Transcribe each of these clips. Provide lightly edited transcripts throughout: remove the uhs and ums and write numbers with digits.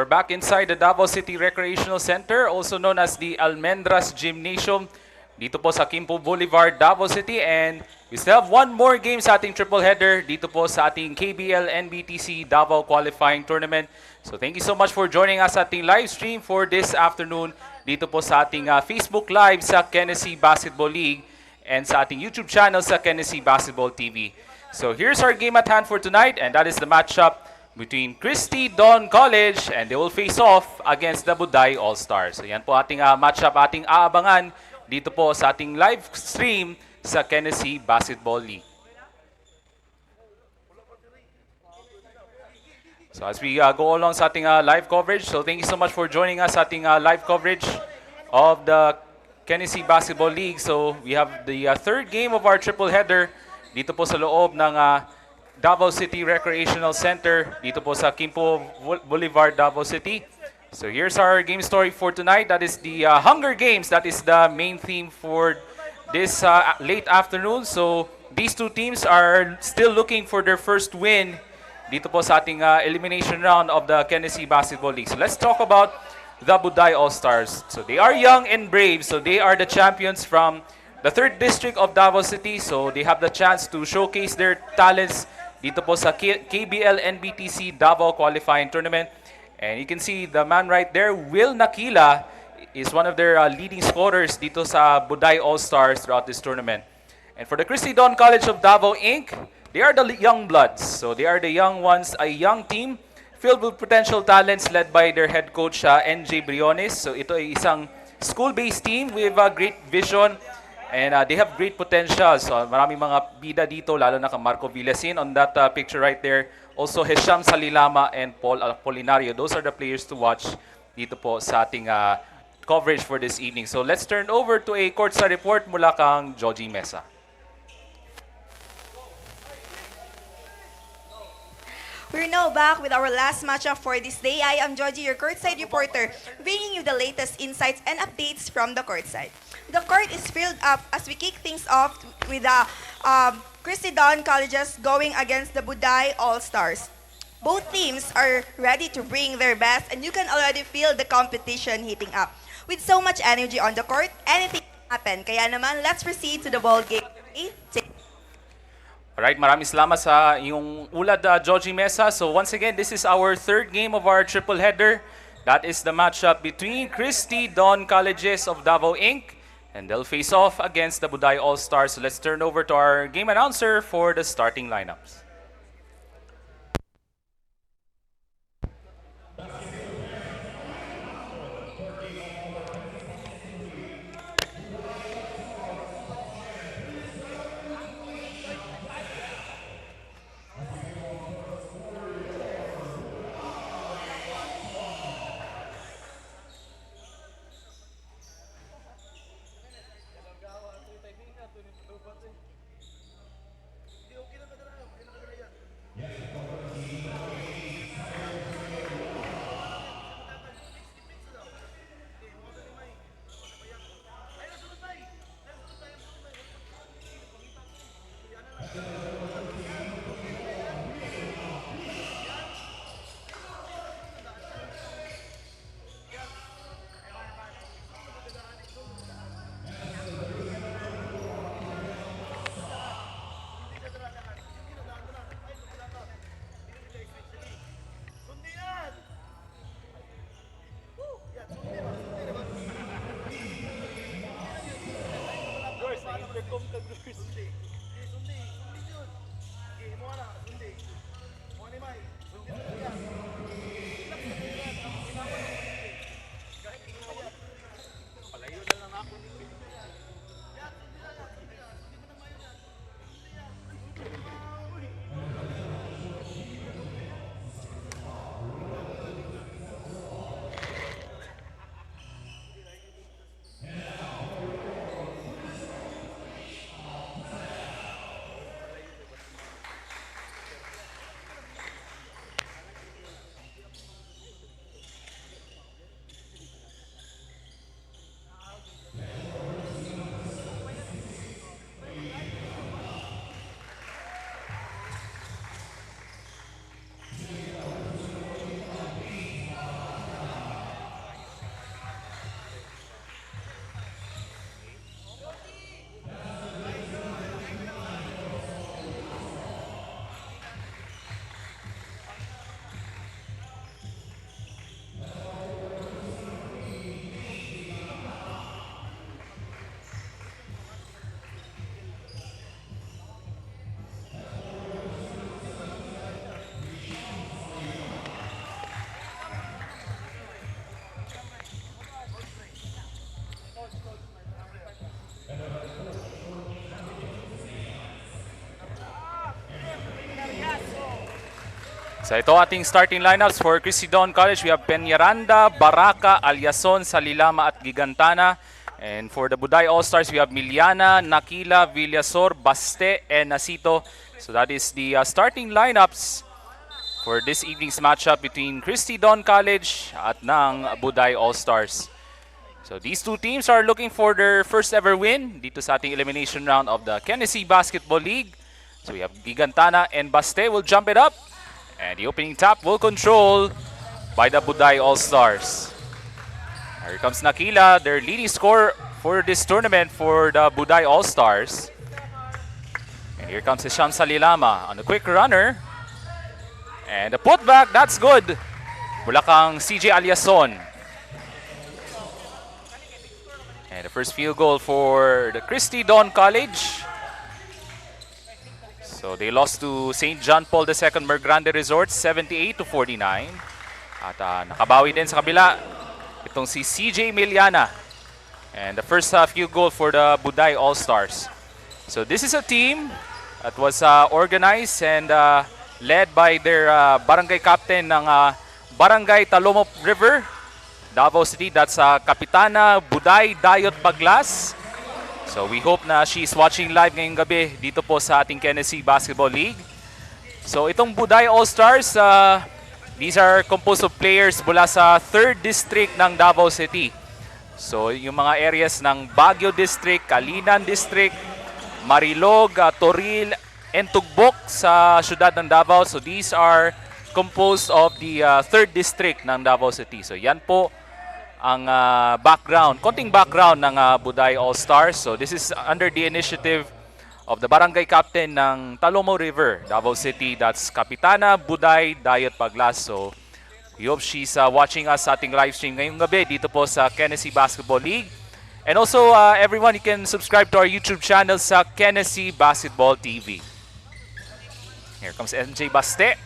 we're back inside the Davao City Recreational Center, also known as the Almendras Gymnasium, dito po sa Quimpo Boulevard, Davao City. And we still have one more game sa ating triple header dito po sa ating KBL NBTC Davao Qualifying Tournament. So thank you so much for joining us sa ating live stream for this afternoon dito po sa ating Facebook Live sa Kenesi Basketball League and sa ating YouTube channel sa Kenesi Basketball TV. So here's our game at hand for tonight, and that is the matchup between Kristy Don College, and they will face off against the Buday All Stars. So yan po ating matchup, ating aabangan dito po sa ating live stream sa Kenesi Basketball League. So as we go along sa ating live coverage, so thank you so much for joining us sa ating live coverage of the Kenesi Basketball League. So we have the third game of our triple header dito po sa loob ng Davao City Recreational Center dito po sa Quimpo Boulevard, Davao City. So here's our game story for tonight. That is the Hunger Games. That is the main theme for this late afternoon. So these two teams are still looking for their first win dito po sa ating elimination round of the Kenesi Basketball League. So let's talk about the Buday All Stars. So they are young and brave. So they are the champions from the 3rd District of Davao City. So they have the chance to showcase their talents dito po sa KBL NBTC Davao Qualifying Tournament. And you can see the man right there, Will Nakila, is one of their leading scorers dito sa Buday All Stars throughout this tournament. And for the Kristy Don College of Davao Inc., they are the young bloods. So they are the young ones, a young team filled with potential talents led by their head coach, NJ Briones. So ito ay isang school-based team with great vision, and they have great potential. So maraming mga bida dito, lalo na kang Marco Villasin on that picture right there. Also Hesham Salilama and Paul Apolinario. Those are the players to watch dito po sa ating coverage for this evening. So let's turn over to a courtside report mula kang Joji Mesa. We're now back with our last matchup for this day. I am Georgie, your courtside reporter, bringing you the latest insights and updates from the courtside. The court is filled up as we kick things off with the Kristy Don Colleges going against the Buday All Stars. Both teams are ready to bring their best, and you can already feel the competition heating up. With so much energy on the court, anything can happen. Kaya naman, let's proceed to the ball game. Alright, maraming salamat sa iyong ulad, Joji Mesa. So once again, this is our third game of our triple header. That is the matchup between Kristy Don Colleges of Davao Inc., and they'll face off against the Buday All Stars. So let's turn over to our game announcer for the starting lineups. So ito ating starting lineups for Kristy College. We have Peñaranda, Baraka, Aliason, Salilama at Gigantana. And for the Buday All Stars, we have Miliana, Nakila, Villasor, Baste, and Nasito. So that is the starting lineups for this evening's matchup between Kristy College at ng Buday All Stars. So these two teams are looking for their first ever win dito sa ating elimination round of the NBTC Basketball League. So we have Gigantana and Baste will jump it up. And the opening tap will control by the Buday All Stars. Here comes Nakila, their leading scorer for this tournament for the Buday All Stars. And here comes Hisham Salilama on a quick runner. And the putback, that's good. Mula kang CJ Aliason. And the first field goal for the Kristy College. So they lost to St. John Paul II Mergrande Resort 78-49. At nakabawi din sa kabila itong si CJ Miliana. And the first field goal for the Buday All Stars. So this is a team that was organized and led by their barangay captain ng Barangay Talomo River, Davao City. That's Kapitana Buday Dayot Baglas. So we hope na she's watching live ngayong gabi dito po sa ating NBTC Basketball League. So itong Buday All Stars, these are composed of players mula sa 3rd District ng Davao City. So yung mga areas ng Baguio District, Kalinan District, Marilog, Toril, and Tugbok sa syudad ng Davao. So these are composed of the 3rd District ng Davao City. So yan po ang konting background ng Buday All Stars. So this is under the initiative of the barangay captain ng Talomo River, Davao City. That's Kapitana Buday Dayot Paglas. So we hope she's watching us sa ating live stream ngayong gabi dito po sa NBTC Basketball League. And also everyone, you can subscribe to our YouTube channel sa NBTC Basketball TV. Here comes MJ Baste.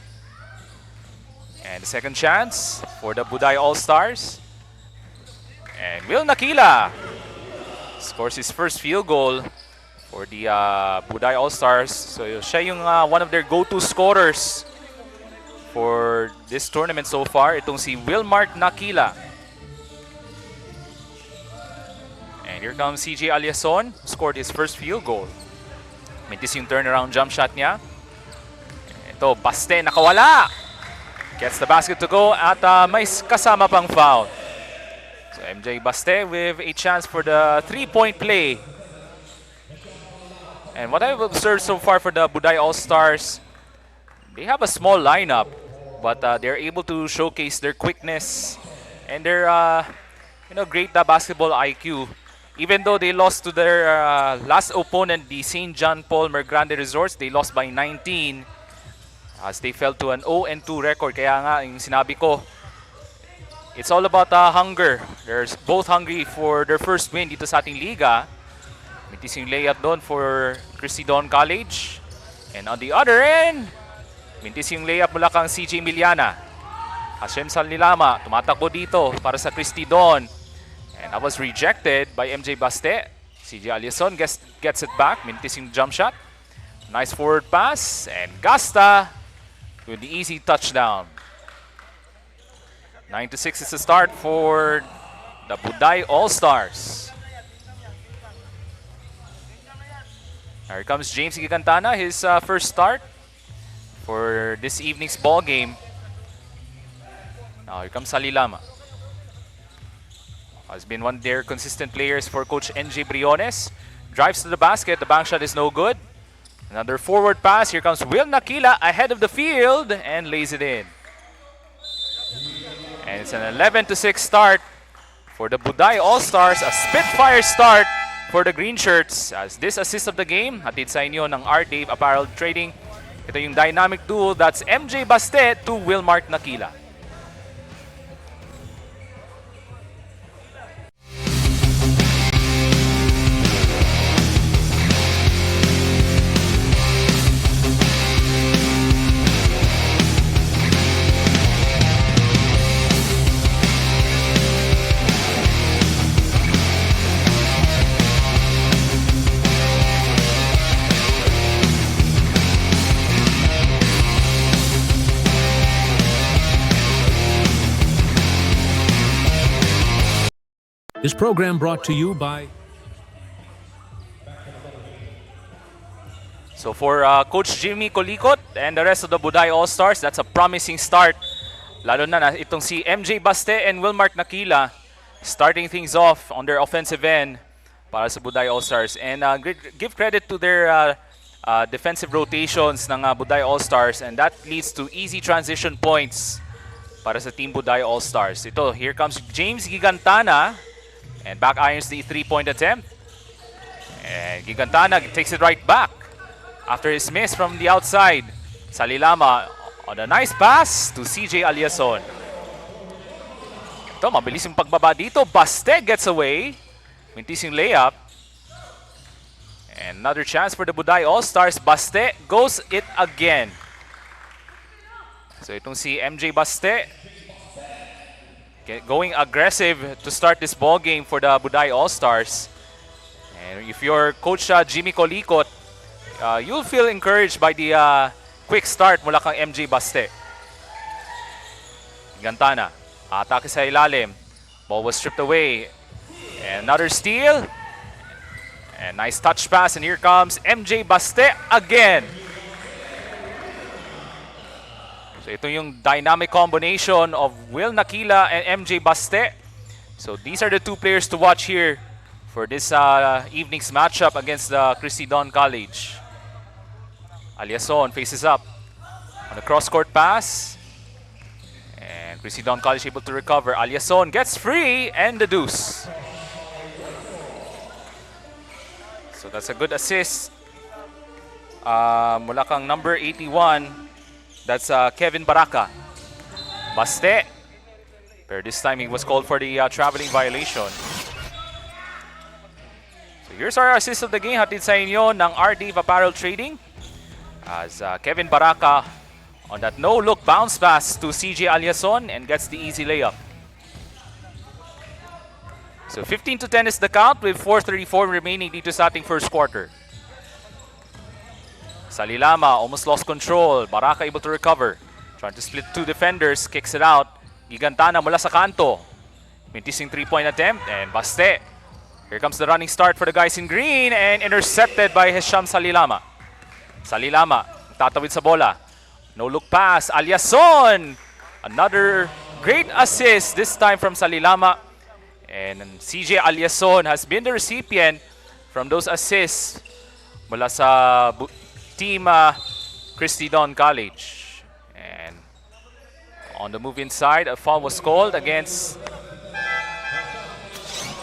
And the second chance for the Buday All Stars. And Will Nakila scores his first field goal for the Buday All Stars. So siya yung one of their go-to scorers for this tournament so far. Itong si Wilmark Nakila. And here comes CJ Aliason, who scored his first field goal. Mintis yung turnaround jump shot niya. Ito, Baste, nakawala! Gets the basket to go at may kasama pang foul. So MJ Baste with a chance for the 3-point play. And what I've observed so far for the Buday All Stars, they have a small lineup, but they're able to showcase their quickness and their great basketball IQ. Even though they lost to their last opponent, the St. John Paul Mergrande Resorts, they lost by 19 as they fell to an 0-2 record. Kaya nga, yung sinabi ko, it's all about hunger. They're both hungry for their first win dito sa ating liga. Mintis yung layup doon for Kristy College. And on the other end, mintis yung layup mula kang CJ Miliana. Hashem Salilama, tumatakbo dito para sa Kristy. And that was rejected by MJ Baste. CJ Aliason gets it back. Mintis yung jump shot. Nice forward pass. And Gasta with the easy touchdown. 9-6 is the start for the Buday All Stars. Here comes James Gigantana, his first start for this evening's ball game. Now here comes Salilama. Has been one of their consistent players for Coach NJ Briones. Drives to the basket, the bank shot is no good. Another forward pass, here comes Will Nakila ahead of the field and lays it in. And it's an 11-6 start for the Buday All Stars. A spitfire start for the Green Shirts. As this assist of the game, hatid sa inyo ng R. Dave Apparel Trading. Ito yung dynamic duo, that's MJ Baste to Wilmark Nakila. This program brought to you by... So for Coach Jimmy Colicot and the rest of the Buday All Stars, that's a promising start. Lalo na itong si MJ Baste and Wilmark Nakila starting things off on their offensive end para sa Buday All Stars. And give credit to their defensive rotations ng Buday All Stars, and that leads to easy transition points para sa Team Buday All Stars. Ito, here comes James Gigantana and back irons the 3-point attempt. And Gigantana takes it right back after his miss from the outside. Salilama on a nice pass to CJ Aliason. Ito, mabilis yung pagbaba dito. Baste gets away. Mintis yung layup. And another chance for the Buday All Stars. Baste goes it again. So itong si MJ Baste going aggressive to start this ball game for the Buday All Stars. And if you're Coach Jimmy Colicot, you'll feel encouraged by the quick start mula kang MJ Baste. Gantana, atake sa ilalim. Ball was stripped away. And another steal. And nice touch pass, and here comes MJ Baste again. So ito yung dynamic combination of Will Nakila and MJ Baste. So these are the two players to watch here for this evening's matchup against the Kristy Don College. Aliason faces up on a cross-court pass. And Kristy Don College able to recover. Aliason gets free and the deuce. So that's a good assist. Mula kang number 81. That's Kevin Baraka. Baste. But this time he was called for the traveling violation. So here's our assist of the game. Hatid sa inyo ng RD Apparel Trading. As Kevin Baraka on that no-look bounce pass to CJ Aliason and gets the easy layup. So 15-10 is the count with 4:34 remaining dito sa ating first quarter. Salilama almost lost control. Baraka able to recover. Trying to split two defenders. Kicks it out. Gigantana mula sa kanto. Mintis yung 3-point attempt. And Baste. Here comes the running start for the guys in green. And intercepted by Hisham Salilama. Salilama, tatawid sa bola. No look pass, Aliason. Another great assist, this time from Salilama. And CJ Aliason has been the recipient from those assists mula sa team Kristy Don College. And on the move inside, a foul was called against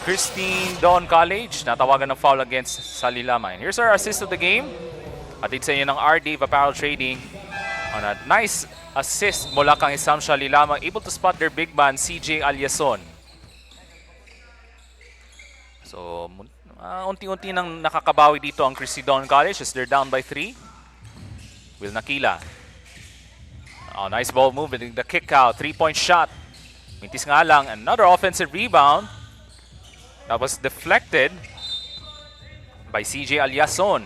Kristy Don College. Natawagan ng foul against Salilama. And here's our assist of the game. Atid sa inyo ng RD Apparel Trading on a nice assist mula kang Isam Salilama, able to spot their big man CJ Aliason. So unti-unti nang nakakabawi dito ang Kristy Don College as they're down by 3. Will Nakila. Oh, nice ball movement, the kick out, 3-point shot. Mintis nga lang, another offensive rebound that was deflected by CJ Aliason.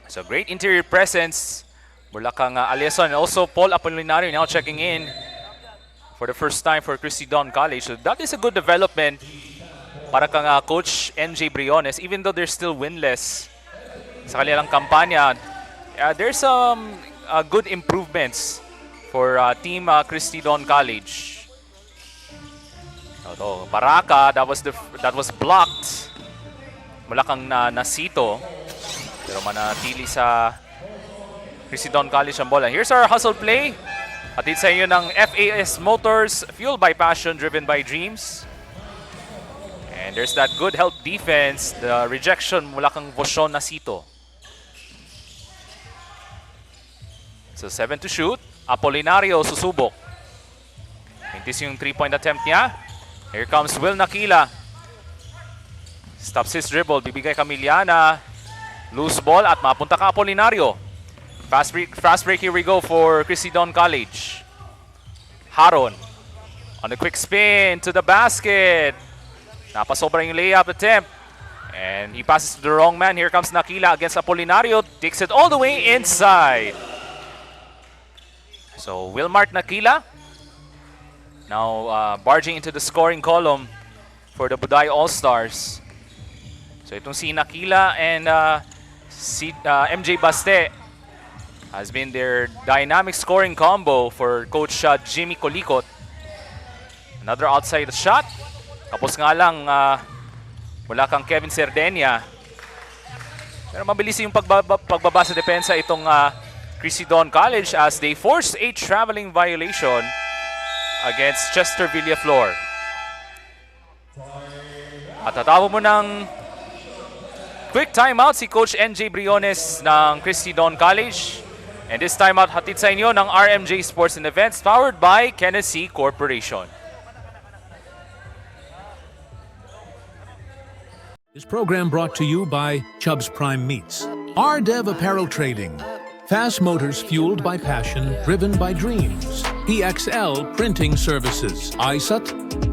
So great interior presence mula kang Aliason, and also Paul Apolinario now checking in for the first time for Kristy Don College. So that is a good development para kang Coach NJ Briones, even though they're still winless sa kanilang kampanya. There's some good improvements for Team Kristy Don College. Although Baraka, that was blocked mula kang Nasito. Pero manatili sa Kristy Don College ang bola. Here's our hustle play. Atid sa inyo ng FAS Motors, fueled by passion, driven by dreams. And there's that good help defense. The rejection mula kang Voshon Nasito. So 7 to shoot. Apolinario susubok. Mintis yung 3-point attempt niya. Here comes Will Nakila. Stops his dribble. Bibigay Camiliana. Loose ball at mapunta ka Apolinario. Fast break, here we go for Kristy Don College. Haron on a quick spin to the basket. Napasobra yung layup attempt. And he passes to the wrong man. Here comes Nakila against Apolinario. Takes it all the way inside. So Wilmark Nakila now barging into the scoring column for the Buday All Stars. So itong si Nakila and si MJ Baste has been their dynamic scoring combo for Coach Jimmy Colicot. Another outside shot. Tapos nga lang, wala kang Kevin Serdenia. Pero mabilis yung pagbaba sa depensa itong Kristy College as they force a traveling violation against Chester Villaflor. At tatawa mo ng quick timeout si Coach NJ Briones ng Kristy College. And this timeout hatid sa inyo ng RMJ Sports and Events powered by Tennessee Corporation. This program brought to you by Chubb's Prime Meats, RDev Apparel Trading, Fast Motors fueled by passion, driven by dreams, PXL Printing Services, ISUT,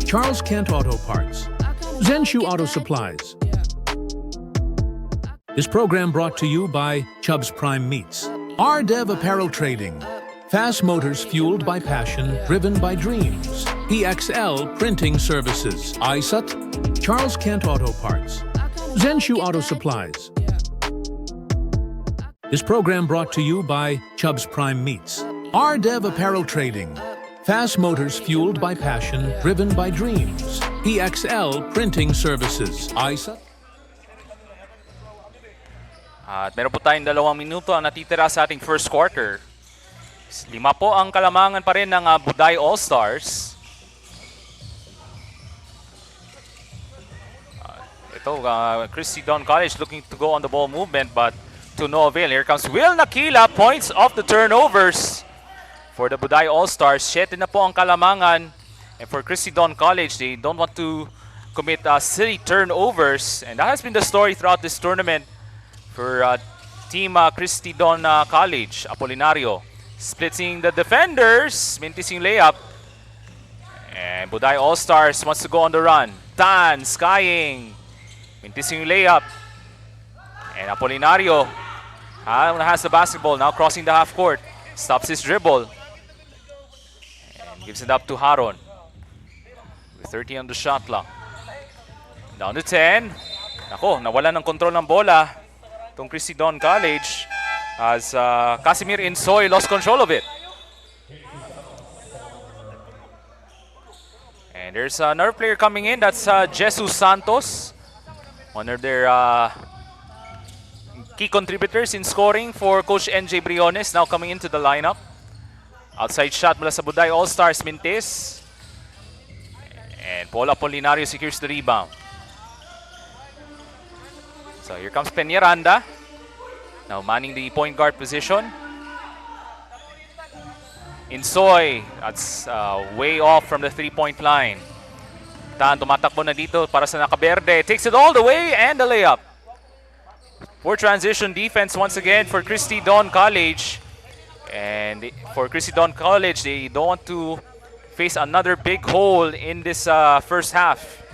Charles Kent Auto Parts, Zenshu Auto Supplies. This program brought to you by Chubb's Prime Meats, RDev Apparel Trading, Fast Motors fueled by passion, driven by dreams, PXL Printing Services, ISUT, Charles Kent Auto Parts, Zenshu Auto Supplies. This program brought to you by Chubb's Prime Meats, RDev Apparel Trading, Fast Motors fueled by passion, driven by dreams, PXL Printing Services, ISUT. At meron po tayong 2 minuto ang natitira sa ating first quarter. 5 po ang kalamangan pa rin ng Buday All Stars. Ito, Kristy College looking to go on the ball movement but to no avail. Here comes Will Nakila, points off the turnovers for the Buday All Stars. 7 na po ang kalamangan. And for Kristy College, they don't want to commit silly turnovers. And that has been the story throughout this tournament for team Kristy College. Apolinario splitting the defenders. Mintis yung layup. And Buday All Stars wants to go on the run. Tan skying. Mintis yung layup. And Apolinario has the basketball, now crossing the half court. Stops his dribble. And gives it up to Haron. With 30 on the shot clock. Down to 10. Nako, nawalan ng kontrol ng bola itong Kristy College as Casimir Insoy lost control of it. And there's another player coming in. That's Jesus Santos. One of their key contributors in scoring for Coach NJ Briones, now coming into the lineup. Outside shot mula sa Buday All Stars, Mintis. And Paul Apolinario secures the rebound. So here comes Peñaranda, now manning the point guard position. Insoy, that's way off from the three-point line. Tan tumatakbo na dito para sa nakaberde. Takes it all the way and the layup. Poor transition defense once again for Kristy College. And for Kristy College, they don't want to face another big hole in this first half.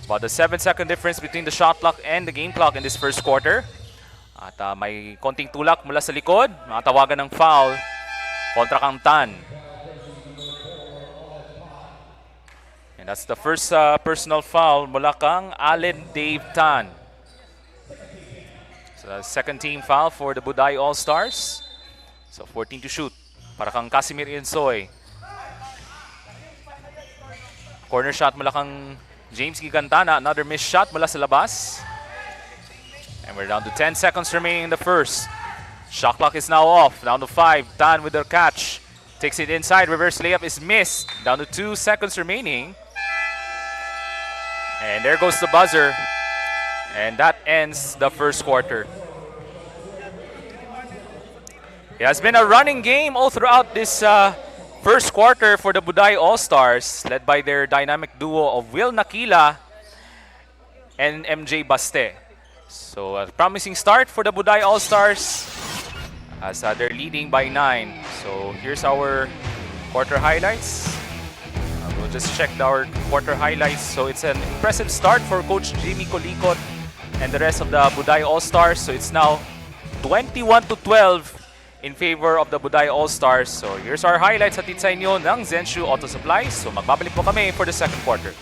About the 7-second difference between the shot clock and the game clock in this first quarter. At may konting tulak mula sa likod. Matawagan ng foul kontra kang Tan. And that's the first personal foul mula kang Allen Dave Tan. So the second team foul for the Buday All Stars. So 14 to shoot para kang Casimir Insoy. Corner shot mula kang James Gigantana. Another missed shot mula sa labas. And we're down to 10 seconds remaining in the first. Shot clock is now off. Down to 5. Tan with the catch. Takes it inside. Reverse layup is missed. Down to 2 seconds remaining. And there goes the buzzer. And that ends the first quarter. It has been a running game all throughout this first quarter for the Buday All Stars, led by their dynamic duo of Will Nakila and MJ Baste. So a promising start for the Buday All Stars as they're leading by 9. So here's our quarter highlights. We'll just check our quarter highlights. So it's an impressive start for Coach Jimmy Colicot and the rest of the Buday All Stars. So it's now 21-12 in favor of the Buday All Stars. So here's our highlights hatid sa inyo ng Zenshu Auto Supplies. So magbabalik po kami for the second quarter.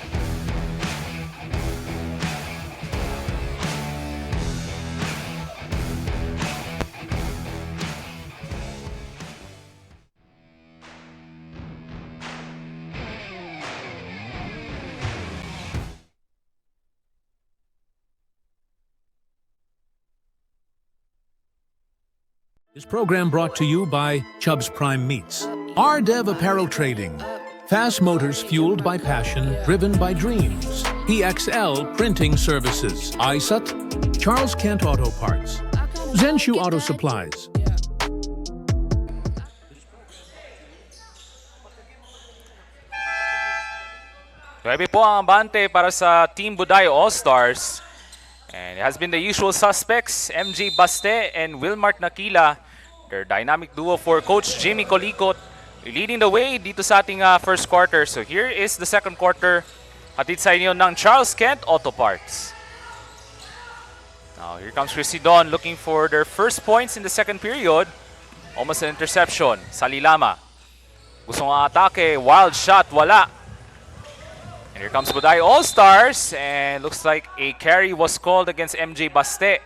This program brought to you by Chubb's Prime Meats. RDev Apparel Trading. Fast motors fueled by passion, driven by dreams. PXL Printing Services. ISAT. Charles Kent Auto Parts. Zenshu Auto Supplies. Grabe po ang abante para sa Team Buday All Stars. And it has been the usual suspects, MJ Baste and Wilmart Nakila. Their dynamic duo for Coach Jimmy Colicot leading the way dito sa ating first quarter. So here is the second quarter. Hatid sa inyo ng Charles Kent Auto Parts. Now here comes Kristy looking for their first points in the second period. Almost an interception. Salilama. Gusto nga atake. Wild shot. Wala. And here comes Buday All Stars, and looks like a carry was called against MJ Baste.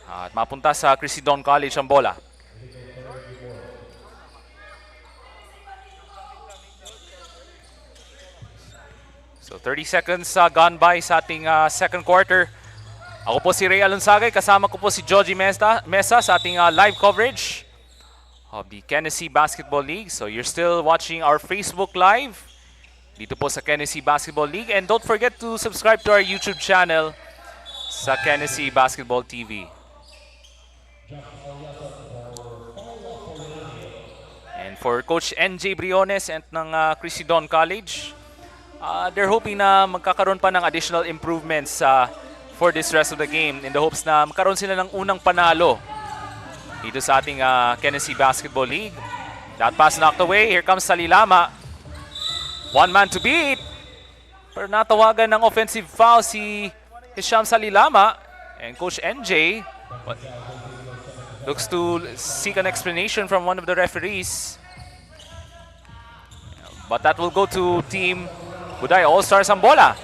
At mapunta sa Kristy College ang bola. So 30 seconds gone by sa ating second quarter. Ako po si Ray Alonsagay, kasama ko po si Joji Mesa sa ating live coverage of the Tennessee Basketball League. So you're still watching our Facebook Live dito po sa Tennessee Basketball League. And don't forget to subscribe to our YouTube channel sa Tennessee Basketball TV. And for Coach NJ Briones and ng Kristy College, they're hoping na magkakaroon pa ng additional improvements for this rest of the game in the hopes na magkaroon sila ng unang panalo dito sa ating Tennessee Basketball League. That pass knocked away. Here comes Salilama. One man to beat. Pero natawagan ng offensive foul si Hisham Salilama. And Coach NJ looks to seek an explanation from one of the referees. But that will go to Team Buday All Stars ang bola.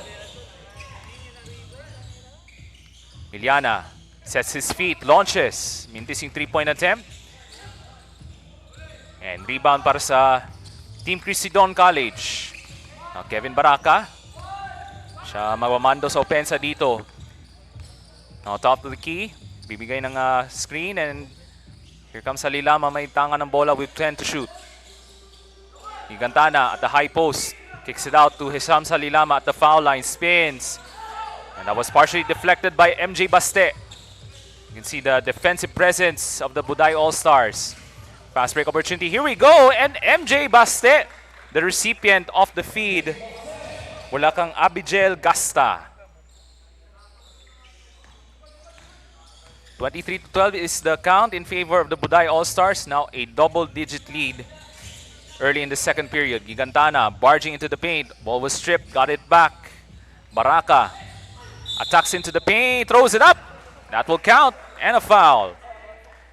Miliana sets his feet, launches. Mintis yung 3-point attempt. And rebound para sa Team Kristy College. Now Kevin Baraka. Siya magmamando sa opensa dito. Now top to the key. Bibigay ng screen, and here comes Salilama. May tanga ng bola with 10 to shoot. Gigantana at the high post. Kicks it out to Hisham Salilama at the foul line. Spins. And that was partially deflected by MJ Baste. You can see the defensive presence of the Buday All Stars. Fast break opportunity. Here we go. And MJ Baste, the recipient of the feed. Wala kang Abigail Gasta. 23-12 is the count in favor of the Buday All Stars. Now a double-digit lead early in the second period. Gigantana barging into the paint. Ball was stripped. Got it back. Baraka attacks into the paint. Throws it up. That will count. And a foul.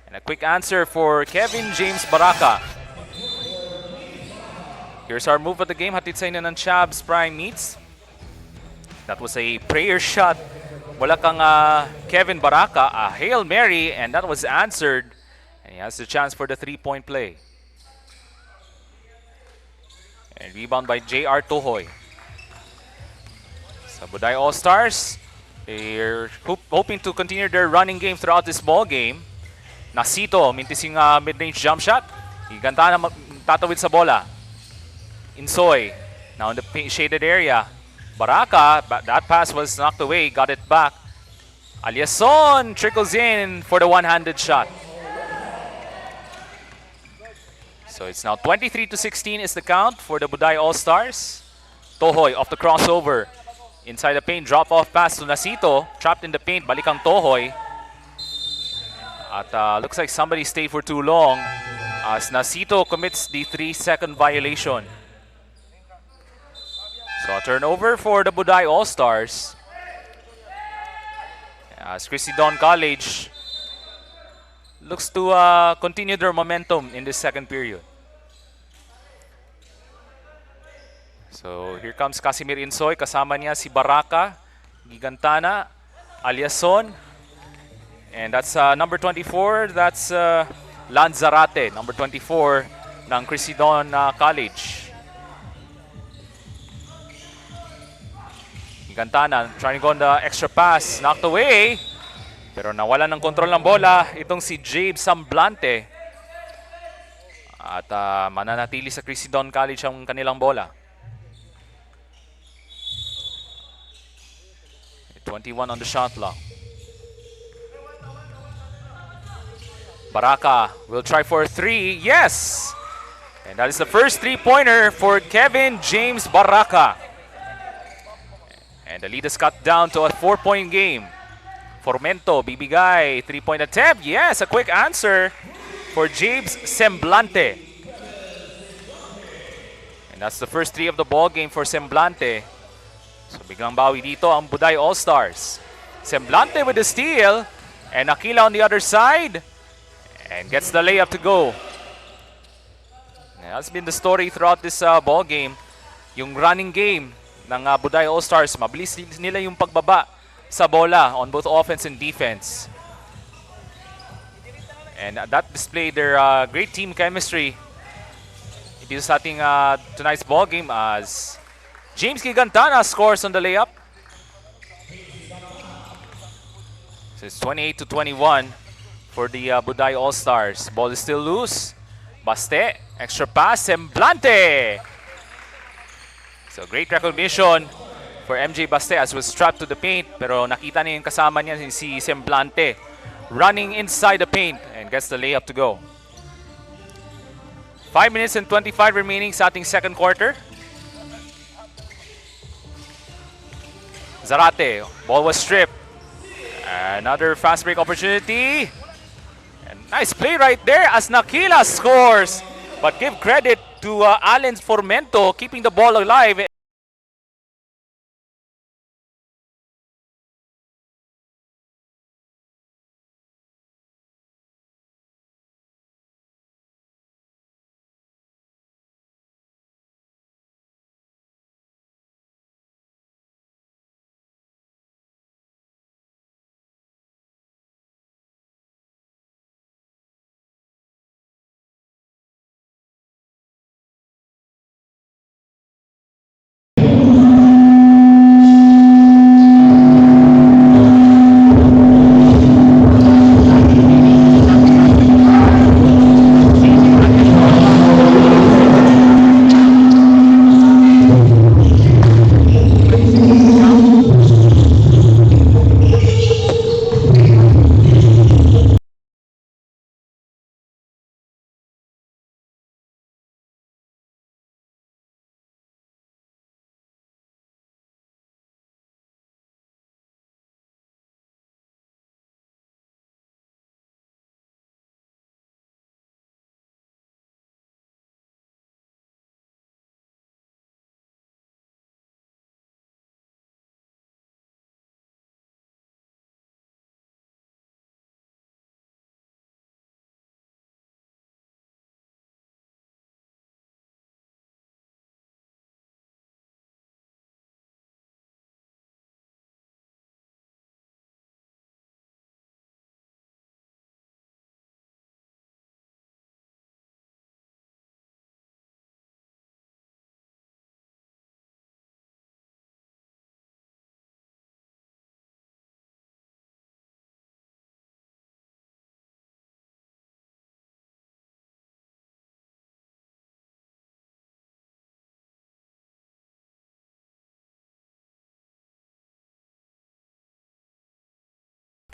And a quick answer for Kevin James Baraka. Here's our move of the game. Hatid sa inyo ng Chubb's Prime Meats. That was a prayer shot. Wala kang Kevin Baraka, a Hail Mary, and that was answered. And he has the chance for the three-point play. And rebound by J.R. Tohoy. Sa Buday All Stars, they're hoping to continue their running game throughout this ball game. Nasito, mintis yung mid-range jump shot. Gigantana tatawid sa bola. Insoy, now in the shaded area. Baraka, that pass was knocked away, got it back. Aliason trickles in for the one-handed shot. So it's now 23-16 is the count for the Buday All Stars. Tohoy off the crossover. Inside the paint, drop-off pass to Nasito. Trapped in the paint, balikang Tohoy. At looks like somebody stayed for too long as Nasito commits the 3-second violation. So a turnover for the Buday All Stars. As Kristy College looks to continue their momentum in this second period. So here comes Casimir Insoy. Kasama niya si Baraka, Gigantana, Aliason. And that's number 24. That's Lanzarate, number 24 ng Kristy College. Gantana trying to go on the extra pass, knocked away. Pero nawala ng kontrol ng bola itong si Jabe Samblante. At mananatili sa Crisidon College ang kanilang bola. 21 on the shot clock. Baraka will try for a 3. Yes! And that is the first three-pointer for Kevin James Baraka. And the lead is cut down to a 4-point game. Formento, bibigay, 3-point attempt. Yes, a quick answer for James Semblante. And that's the first 3 of the ball game for Semblante. So biglang bawi dito ang Buday All Stars. Semblante with the steal. And Aquila on the other side. And gets the layup to go. And that's been the story throughout this ball game. Yung running game ng Buday All Stars, mabilis nila yung pagbaba sa bola on both offense and defense. And that displayed their great team chemistry dito sa ating tonight's ball game as James Gigantana scores on the layup. So it's 28-21 for the Buday All Stars. Ball is still loose. Baste, extra pass, Semblante. So great recognition for MJ Baste as was trapped to the paint, pero nakita niya yung kasama niya si Semblante running inside the paint and gets the layup to go. 5 minutes and 25 remaining sa ating second quarter. Zarate, ball was stripped. Another fast break opportunity. And nice play right there as Nakila scores. But give credit to Allen Formento keeping the ball alive.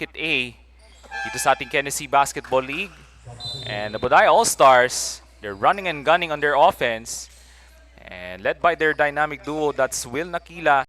Bracket A dito sa ating Tennessee Basketball League. And the Buday All Stars, they're running and gunning on their offense. And led by their dynamic duo, that's Will Nakila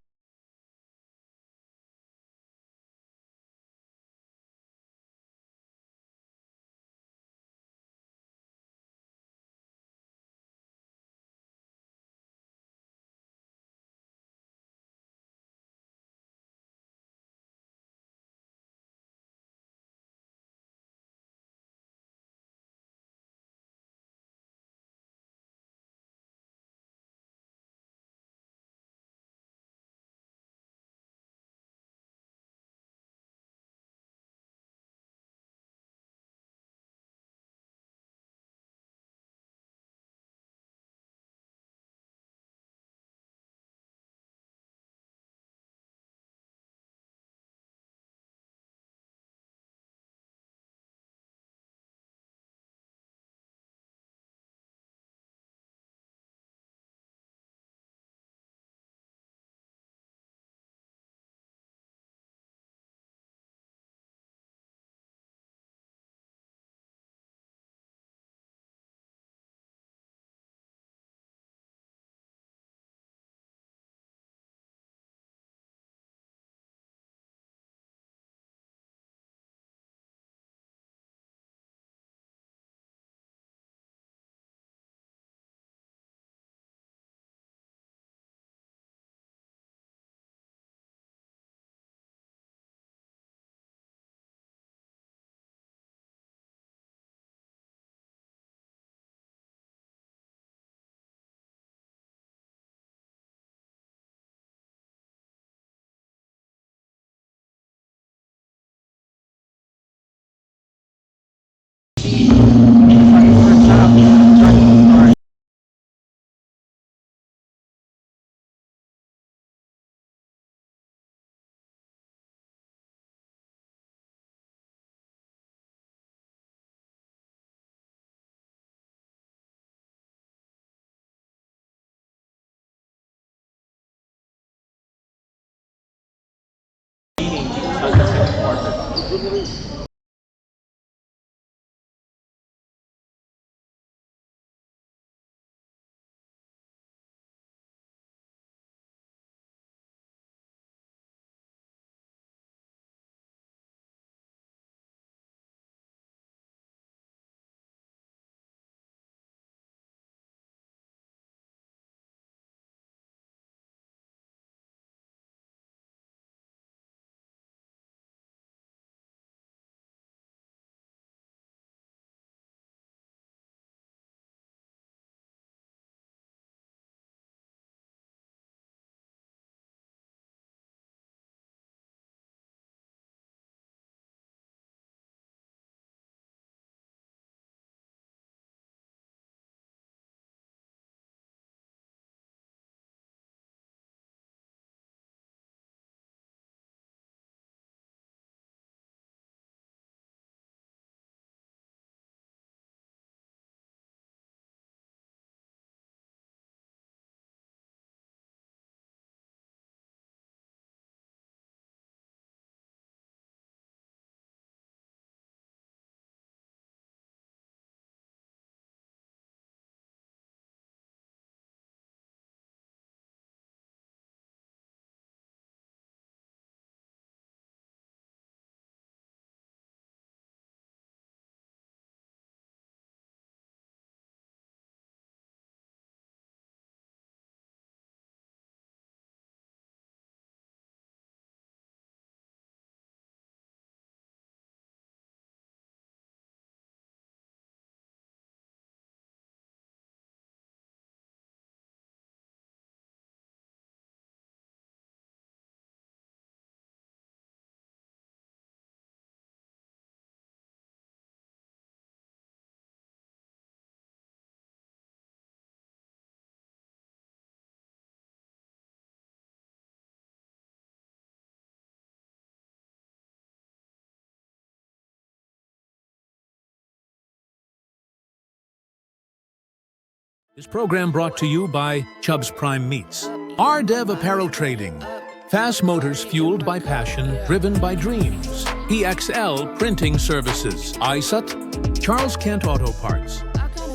This program brought to you by Chubb's Prime Meats, RDev Apparel Trading, Fast Motors Fueled by Passion, Driven by Dreams, EXL Printing Services, ISUT, Charles Kent Auto Parts,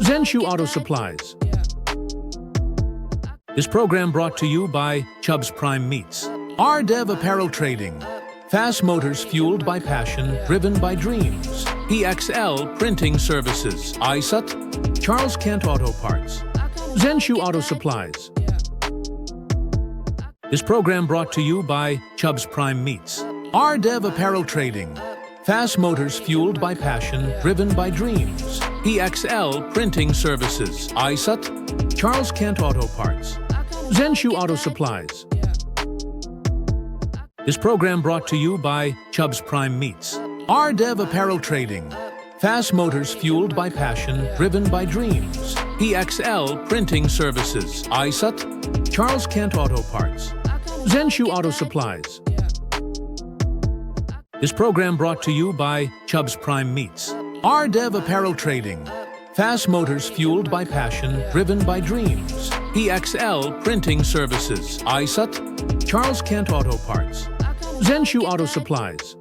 Zenshu Auto Supplies. This program brought to you by Chubb's Prime Meats, RDev Apparel Trading, Fast Motors Fueled by Passion, Driven by Dreams, EXL Printing Services, ISUT, Charles Kent Auto Parts, Zenshu Auto Supplies. This program brought to you by Chubb's Prime Meats, RDev Apparel Trading, Fast Motors Fueled by Passion, Driven by Dreams, EXL Printing Services, ISUT, Charles Kent Auto Parts, Zenshu Auto Supplies. This program brought to you by Chubb's Prime Meats, RDev Apparel Trading, Fast Motors Fueled by Passion, Driven by Dreams, EXL Printing Services, ISUT, Charles Kent Auto Parts, Zenshu Auto Supplies. This program brought to you by Chubb's Prime Meats, RDev Apparel Trading, Fast Motors Fueled by Passion, Driven by Dreams, EXL Printing Services, ISUT, Charles Kent Auto Parts, Zenshu Auto Supplies.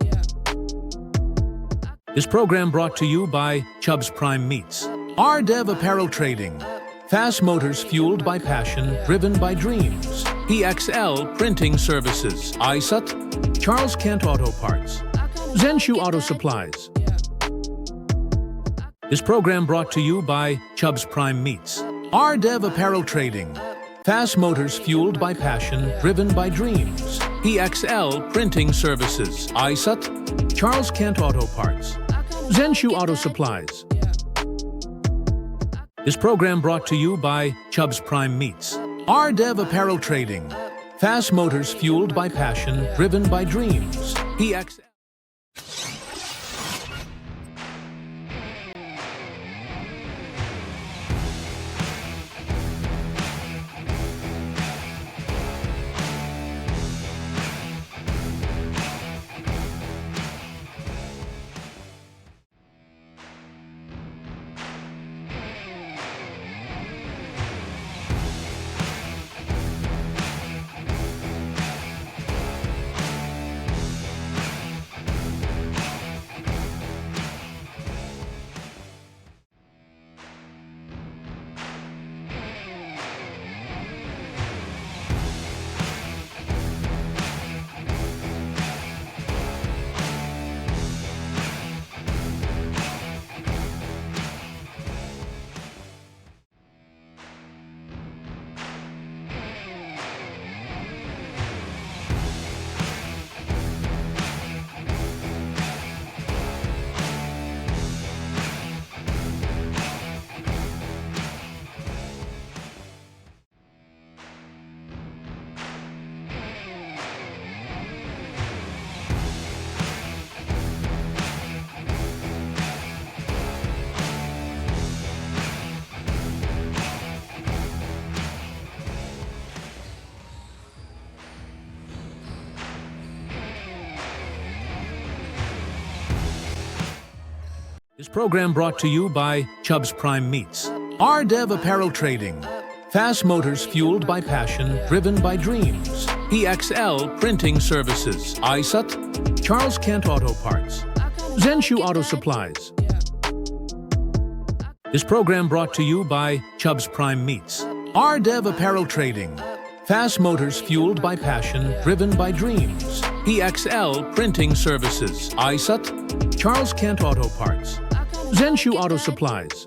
This program brought to you by Chubb's Prime Meats, RDev Apparel Trading, Fast Motors Fueled by Passion, Driven by Dreams, EXL Printing Services, ISUT, Charles Kent Auto Parts, Zenshu Auto Supplies. This program brought to you by Chubb's Prime Meats, RDev Apparel Trading, Fast Motors Fueled by Passion, Driven by Dreams, EXL Printing Services, ISUT, Charles Kent Auto Parts, Zenshu Auto Supplies. This program brought to you by Chubb's Prime Meats, RDev Apparel Trading, Fast Motors Fueled by Passion, Driven by Dreams, EXL. This program brought to you by Chubb's Prime Meats, RDev Apparel Trading, Fast Motors Fueled by Passion, Driven by Dreams, EXL Printing Services, ISUT, Charles Kent Auto Parts, Zenshu Auto Supplies. This program brought to you by Chubb's Prime Meats, RDev Apparel Trading, Fast Motors Fueled by Passion, Driven by Dreams, EXL Printing Services, ISUT, Charles Kent Auto Parts, Zenshu Auto Supplies.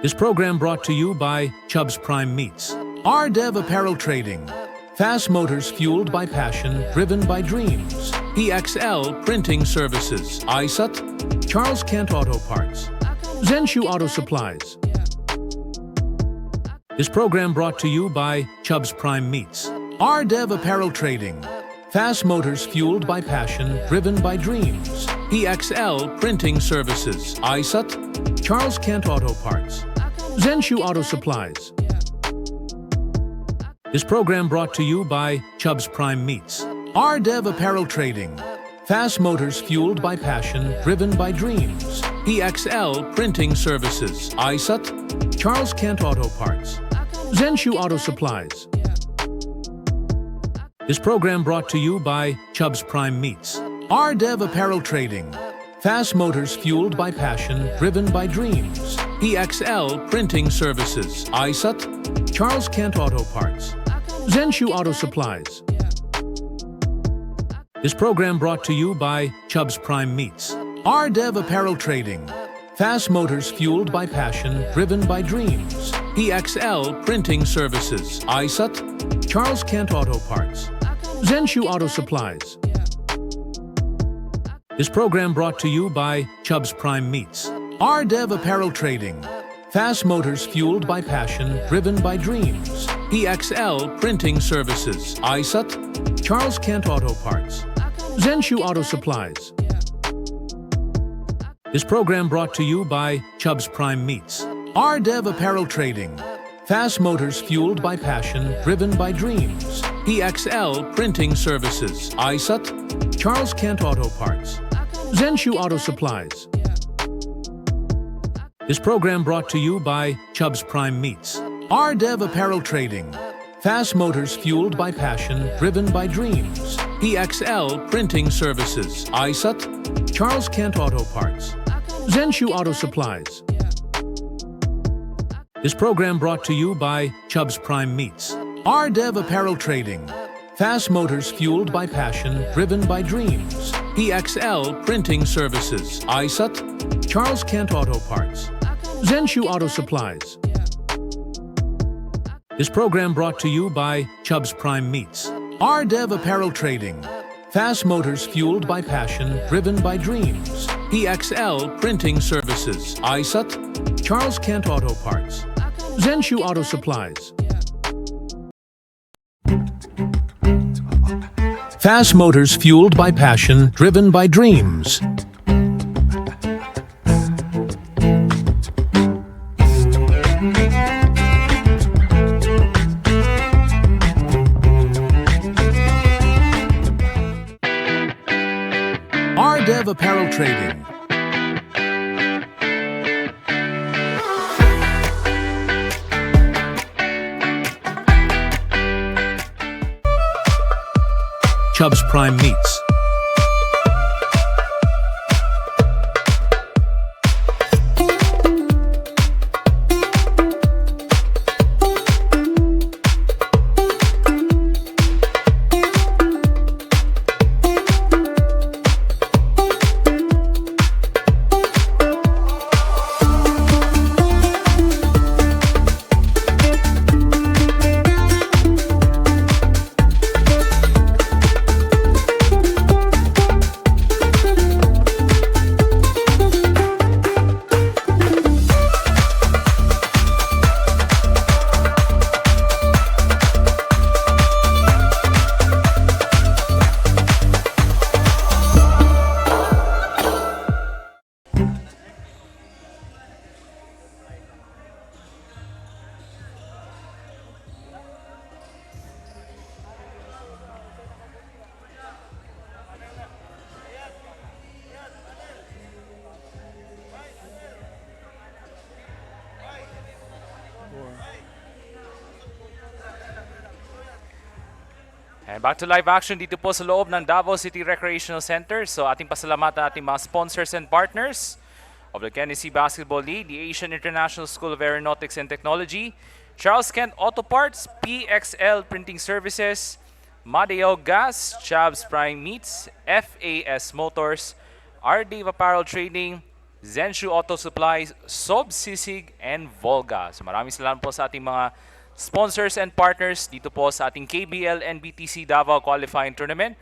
This program brought to you by Chubb's Prime Meats, RDev Apparel Trading, Fast Motors Fueled by Passion, Driven by Dreams, EXL Printing Services, ISUT, Charles Kent Auto Parts, Zenshu Auto Supplies. This program brought to you by Chubb's Prime Meats, RDev Apparel Trading, Fast Motors Fueled by Passion, Driven by Dreams, EXL Printing Services, ISUT, Charles Kent Auto Parts, Zenshu Auto Supplies. This program brought to you by Chubb's Prime Meats, RDev Apparel Trading, Fast Motors Fueled by Passion, Driven by Dreams, EXL Printing Services, ISUT, Charles Kent Auto Parts, Zenshu Auto Supplies. This program brought to you by Chubb's Prime Meats, RDev Apparel Trading, Fast Motors Fueled by Passion, Driven by Dreams, EXL Printing Services, ISUT, Charles Kent Auto Parts, Zenshu Auto Supplies. This program brought to you by Chubb's Prime Meats, RDev Apparel Trading, Fast Motors Fueled by Passion, Driven by Dreams, EXL Printing Services, ISUT, Charles Kent Auto Parts, Zenshu Auto Supplies. This program brought to you by Chubb's Prime Meats, RDev Apparel Trading, Fast Motors Fueled by Passion, Driven by Dreams, EXL Printing Services, ISUT, Charles Kent Auto Parts, Zenshu Auto Supplies. This program brought to you by Chubb's Prime Meats, RDev Apparel Trading, Fast Motors Fueled by Passion, Driven by Dreams, EXL Printing Services, ISUT, Charles Kent Auto Parts, Zenshu Auto Supplies. This program brought to you by Chubb's Prime Meats, RDev Apparel Trading, Fast Motors Fueled by Passion, Driven by Dreams, EXL Printing Services, ISUT, Charles Kent Auto Parts, Zenshu Auto Supplies. This program brought to you by Chubb's Prime Meats, RDev Apparel Trading, Fast Motors Fueled by Passion, Driven by Dreams, EXL Printing Services, ISUT, Charles Kent Auto Parts, Zenshu Auto Supplies. This program brought to you by Chubb's Prime Meats, RDev Apparel Trading, Fast Motors Fueled by Passion, Driven by Dreams, EXL Printing Services, ISUT, Charles Kent Auto Parts, Zenshu Auto Supplies. Fast Motors Fueled by Passion, Driven by Dreams. RDev Apparel Trading. Chubb's Prime Meats. And back to live action dito po sa loob ng Davao City Recreational Center. So ating pasalamatan ating mga sponsors and partners of the NBTC Basketball League, the Asian International School of Aeronautics and Technology, Charles Kent Auto Parts, PXL Printing Services, Buday Gas, Chabs Prime Meats, FAS Motors, RD Apparel Trading, Zenshu Auto Supplies, Sob Sisig, and Volga. So maraming salamat po sa ating mga sponsors and partners dito po sa ating KBL NBTC Davao Qualifying Tournament.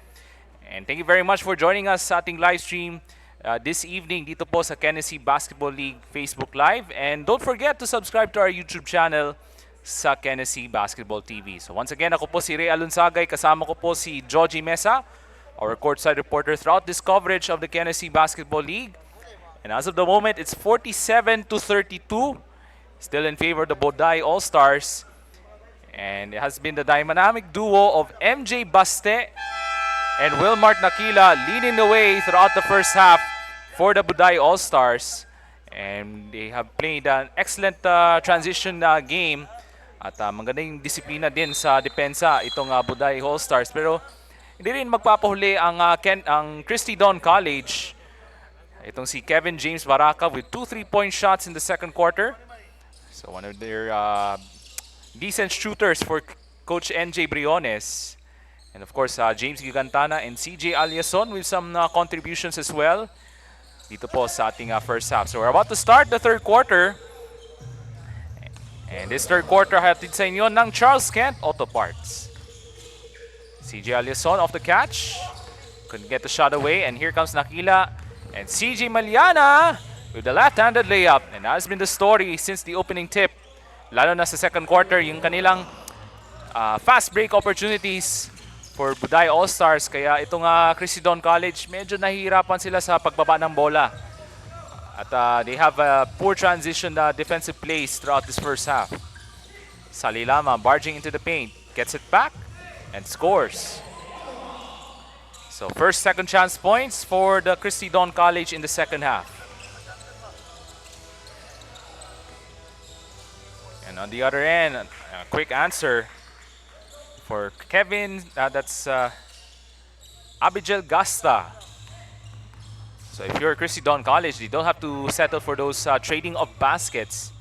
And thank you very much for joining us sa ating live stream this evening dito po sa NBTC Basketball League Facebook Live. And don't forget to subscribe to our YouTube channel sa NBTC Basketball TV. So once again, ako po si Ray Alunsagay, kasama ko po si Joji Mesa, our courtside reporter throughout this coverage of the NBTC Basketball League. And as of the moment, it's 47-32, still in favor of the Buday All Stars. And it has been the dynamic duo of MJ Baste and Wilmart Nakila leading the way throughout the first half for the Buday All Stars. And they have played an excellent transition game. At magandang disiplina din sa depensa itong Buday All Stars. Pero hindi rin magpapahuli ang Kristy College. Itong si Kevin James Baraka with 2 3-point shots in the second quarter. So one of their decent shooters for Coach NJ Briones. And of course, James Gigantana and CJ Aliason with some contributions as well dito po sa ating first half. So we're about to start the third quarter. And this third quarter hatid sa inyo ng Charles Kent Auto Parts. CJ Aliason off the catch. Couldn't get the shot away. And here comes Nakila. And CJ Maliana with the left-handed layup. And that has been the story since the opening tip. Lalo na sa second quarter, yung kanilang fast break opportunities for Buday All Stars. Kaya itong Kristy College, medyo nahihirapan sila sa pagbaba ng bola. At they have a poor transition defensive plays throughout this first half. Salilama barging into the paint, gets it back, and scores. So first, second chance points for the Kristy College in the second half. And on the other end, a quick answer for Kevin, that's Abigel Gasta. So if you're Kristy College, you don't have to settle for those trading of baskets.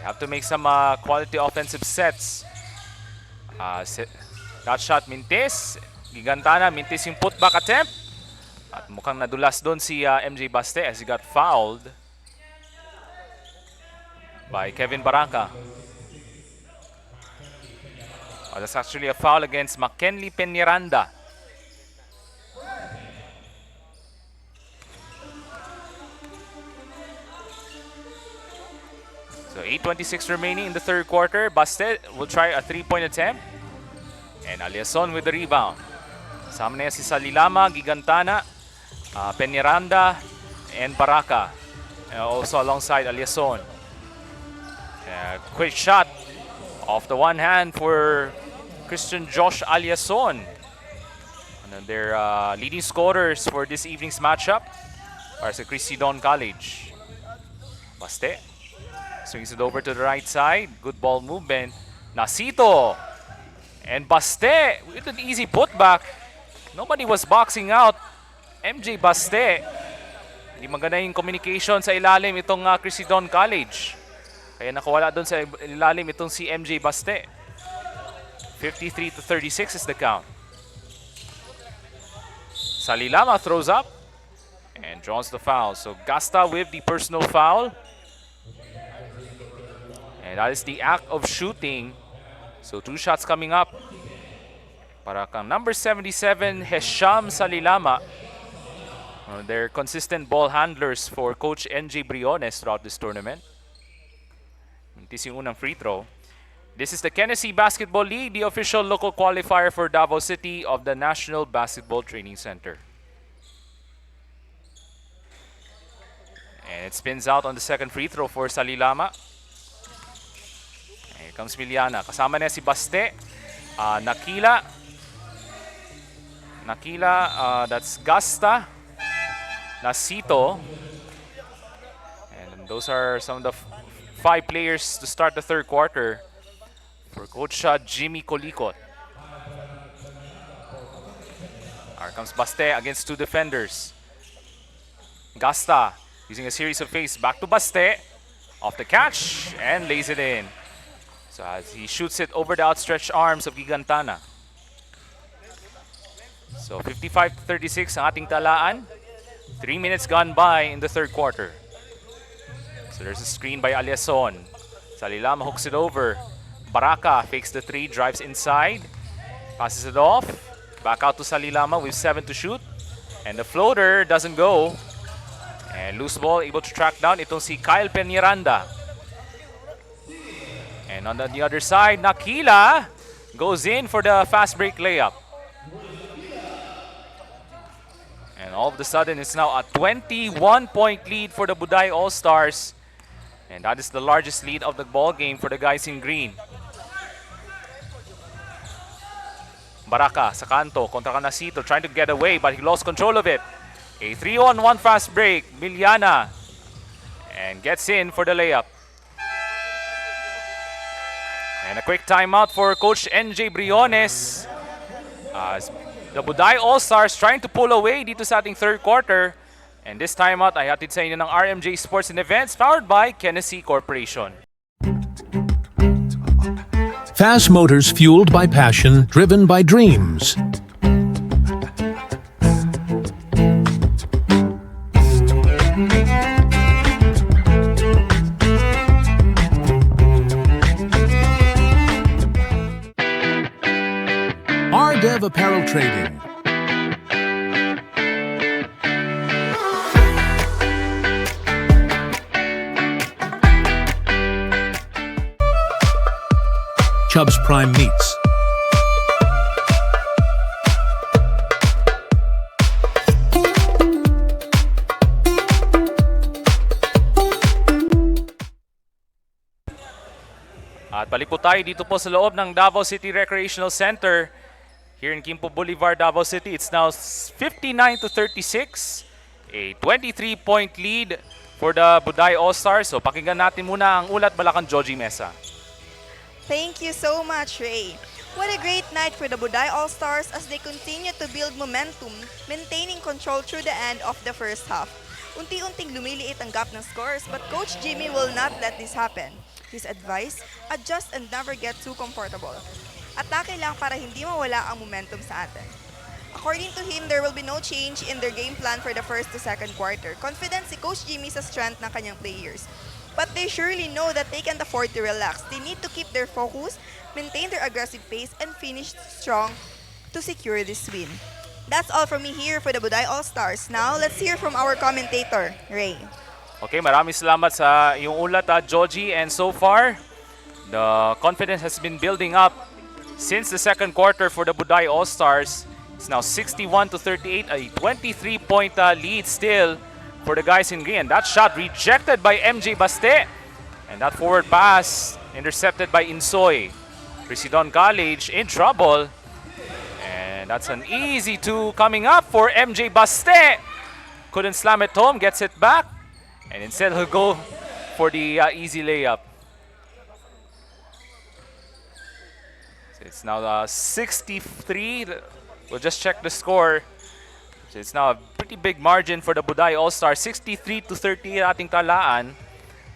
You have to make some quality offensive sets. That shot mintis. Gigantana, mintis yung putback attempt. At mukhang nadulas doon si MJ Baste as he got fouled by Kevin Baraka. That's actually a foul against McKinley Peñaranda. So 8:26 remaining in the third quarter. Baste will try a three-point attempt. And Aliason with the rebound. Kasama na si Salilama, Gigantana, Peñaranda, and Baraka. Also alongside Aliason. Quick shot off the one hand for Christian Josh Aliason. One of their leading scorers for this evening's matchup are sa Kristy College. Baste swings it over to the right side. Good ball movement. Nasito and Baste with an easy putback. Nobody was boxing out. MJ Baste. Hindi maganda yung communication sa ilalim itong Kristy College. Kaya nakawala doon sa ilalim itong si MJ Baste. 53-36 is the count. Salilama throws up and draws the foul. So Gasta with the personal foul. And that is the act of shooting. So 2 shots coming up. Para kang number 77, Hesham Salilama. They're consistent ball handlers for Coach NJ Briones throughout this tournament. Mintis yung unang free throw. This is the NBTC Basketball League, the official local qualifier for Davao City of the National Basketball Training Center. And it spins out on the second free throw for Salilama. And here comes Miliana. Kasama niya si Baste. Nakila, that's Gasta. Nasito. And those are some of the 5 players to start the third quarter for Coach Jimmy Colicot. comes Baste against two defenders. Gasta using a series of fakes. Back to Baste. Off the catch and lays it in. So as he shoots it over the outstretched arms of Gigantana. So 55-36 ang ating talaan. 3 minutes gone by in the third quarter. So there's a screen by Aliason. Salilama hooks it over. Baraka fakes the three, drives inside. Passes it off. Back out to Salilama with 7 to shoot. And the floater doesn't go. And loose ball, able to track down itong si Kyle Peñaranda. And on the other side, Nakila goes in for the fast break layup. And all of a sudden, it's now a 21-point lead for the Buday All Stars. And that is the largest lead of the ball game for the guys in green. Baraka sa kanto, kontra Canacito, trying to get away, but he lost control of it. A 3-on-1 fast break, Miliana. And gets in for the layup. And a quick timeout for Coach NJ Briones. As the Buday All Stars trying to pull away dito sa ating third quarter. And this timeout ay hatid sa inyo ng RMJ Sports and Events powered by Kennesee Corporation. Fast motors fueled by passion, driven by dreams. RDev Apparel Trading. Chubb's Prime Meats. At balik po tayo dito po sa loob ng Davao City Recreational Center. Here in Quimpo Boulevard, Davao City, it's now 59-36. A 23-point lead for the Buday All Stars. So pakinggan natin muna ang ulat balakan Joji Mesa. Thank you so much, Ray. What a great night for the Buday All Stars as they continue to build momentum, maintaining control through the end of the first half. Unti-unting lumiliit ang gap ng scores, but Coach Jimmy will not let this happen. His advice, adjust and never get too comfortable. Atake lang para hindi mawala ang momentum sa atin. According to him, there will be no change in their game plan for the first to second quarter. Confident si Coach Jimmy sa strength ng kanyang players. But they surely know that they can't afford to relax. They need to keep their focus, maintain their aggressive pace, and finish strong to secure this win. That's all from me here for the Buday All Stars. Now, let's hear from our commentator, Ray. Okay, maraming salamat sa iyong ulat, Joji. And so far, the confidence has been building up since the second quarter for the Buday All Stars. It's now 61-38, a 23-point lead still for the guys in green. And that shot rejected by MJ Baste. And that forward pass intercepted by Insoy. Presidon College in trouble. And that's an easy two coming up for MJ Baste. Couldn't slam it home, gets it back. And instead he'll go for the easy layup. So it's now 63. We'll just check the score. So it's now a pretty big margin for the Buday All Stars. 63-30 ating talaan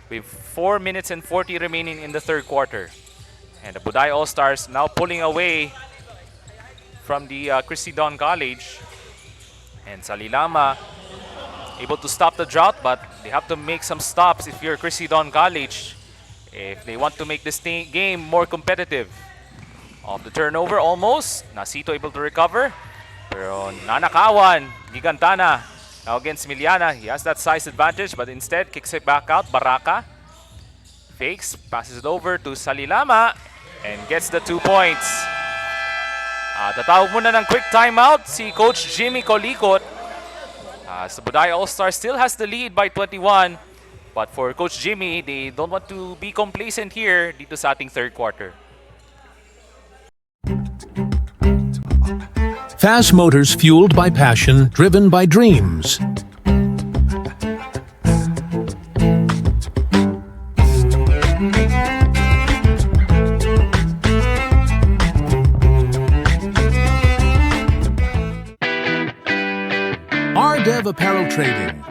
with 4 minutes and 40 remaining in the third quarter. And the Buday All Stars now pulling away from the Kristy College. And Salilama able to stop the drought, but they have to make some stops if you're Kristy College if they want to make this game more competitive. Off the turnover almost. Nasito able to recover. Pero nanakawan, Gigantana. Now against Miliana, he has that size advantage, but instead kicks it back out. Baraka fakes, passes it over to Salilama, and gets the 2 points. Tatawag muna ng quick timeout si Coach Jimmy Colicot. So Buday All Stars still has the lead by 21. But for Coach Jimmy, they don't want to be complacent here dito sa ating third quarter. Fast motors fueled by passion, driven by dreams. Apparel Trading.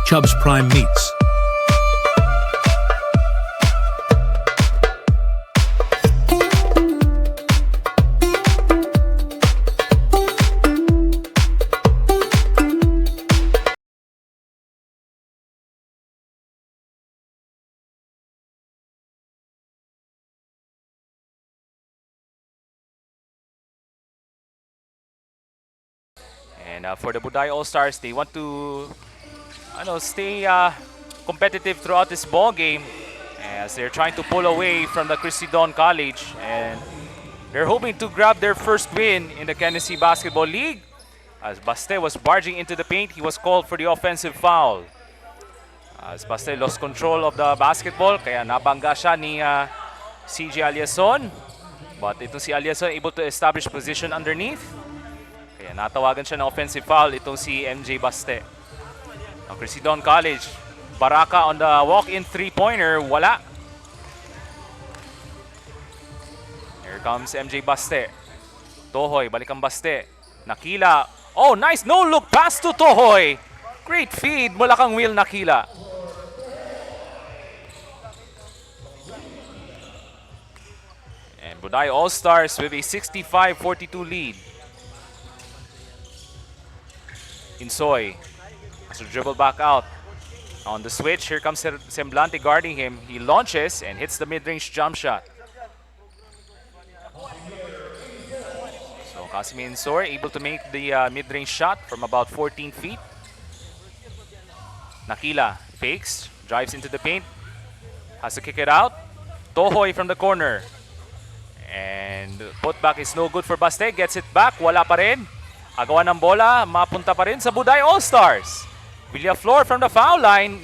Chubb's Prime Meats. And for the Buday All Stars, they want to stay competitive throughout this ball game as they're trying to pull away from the Kristy College, and they're hoping to grab their first win in the NBTC Basketball League. As Baste was barging into the paint, he was called for the offensive foul. As Baste lost control of the basketball, kaya nabangga siya ni CJ Aliason. But itong si Aliason able to establish position underneath. Kaya natawagan siya ng offensive foul itong si MJ Baste. Ang Kristy College, Baraka on the walk-in three-pointer, wala. Here comes MJ Baste. Tohoy, balikan Baste. Nakila. Oh, nice no-look pass to Tohoy. Great feed mula kang Will Nakila. And Buday All Stars with a 65-42 lead. Insoy has to dribble back out. On the switch, here comes Semblante guarding him. He launches and hits the mid-range jump shot. So Casimir Insoy able to make the mid-range shot from about 14 feet. Nakila fakes, drives into the paint, has to kick it out. Tohoy from the corner. And putback is no good for Baste. Gets it back, wala pa rin. Agawan ng bola, mapunta pa rin sa Buday All Stars. Villaflor from the foul line.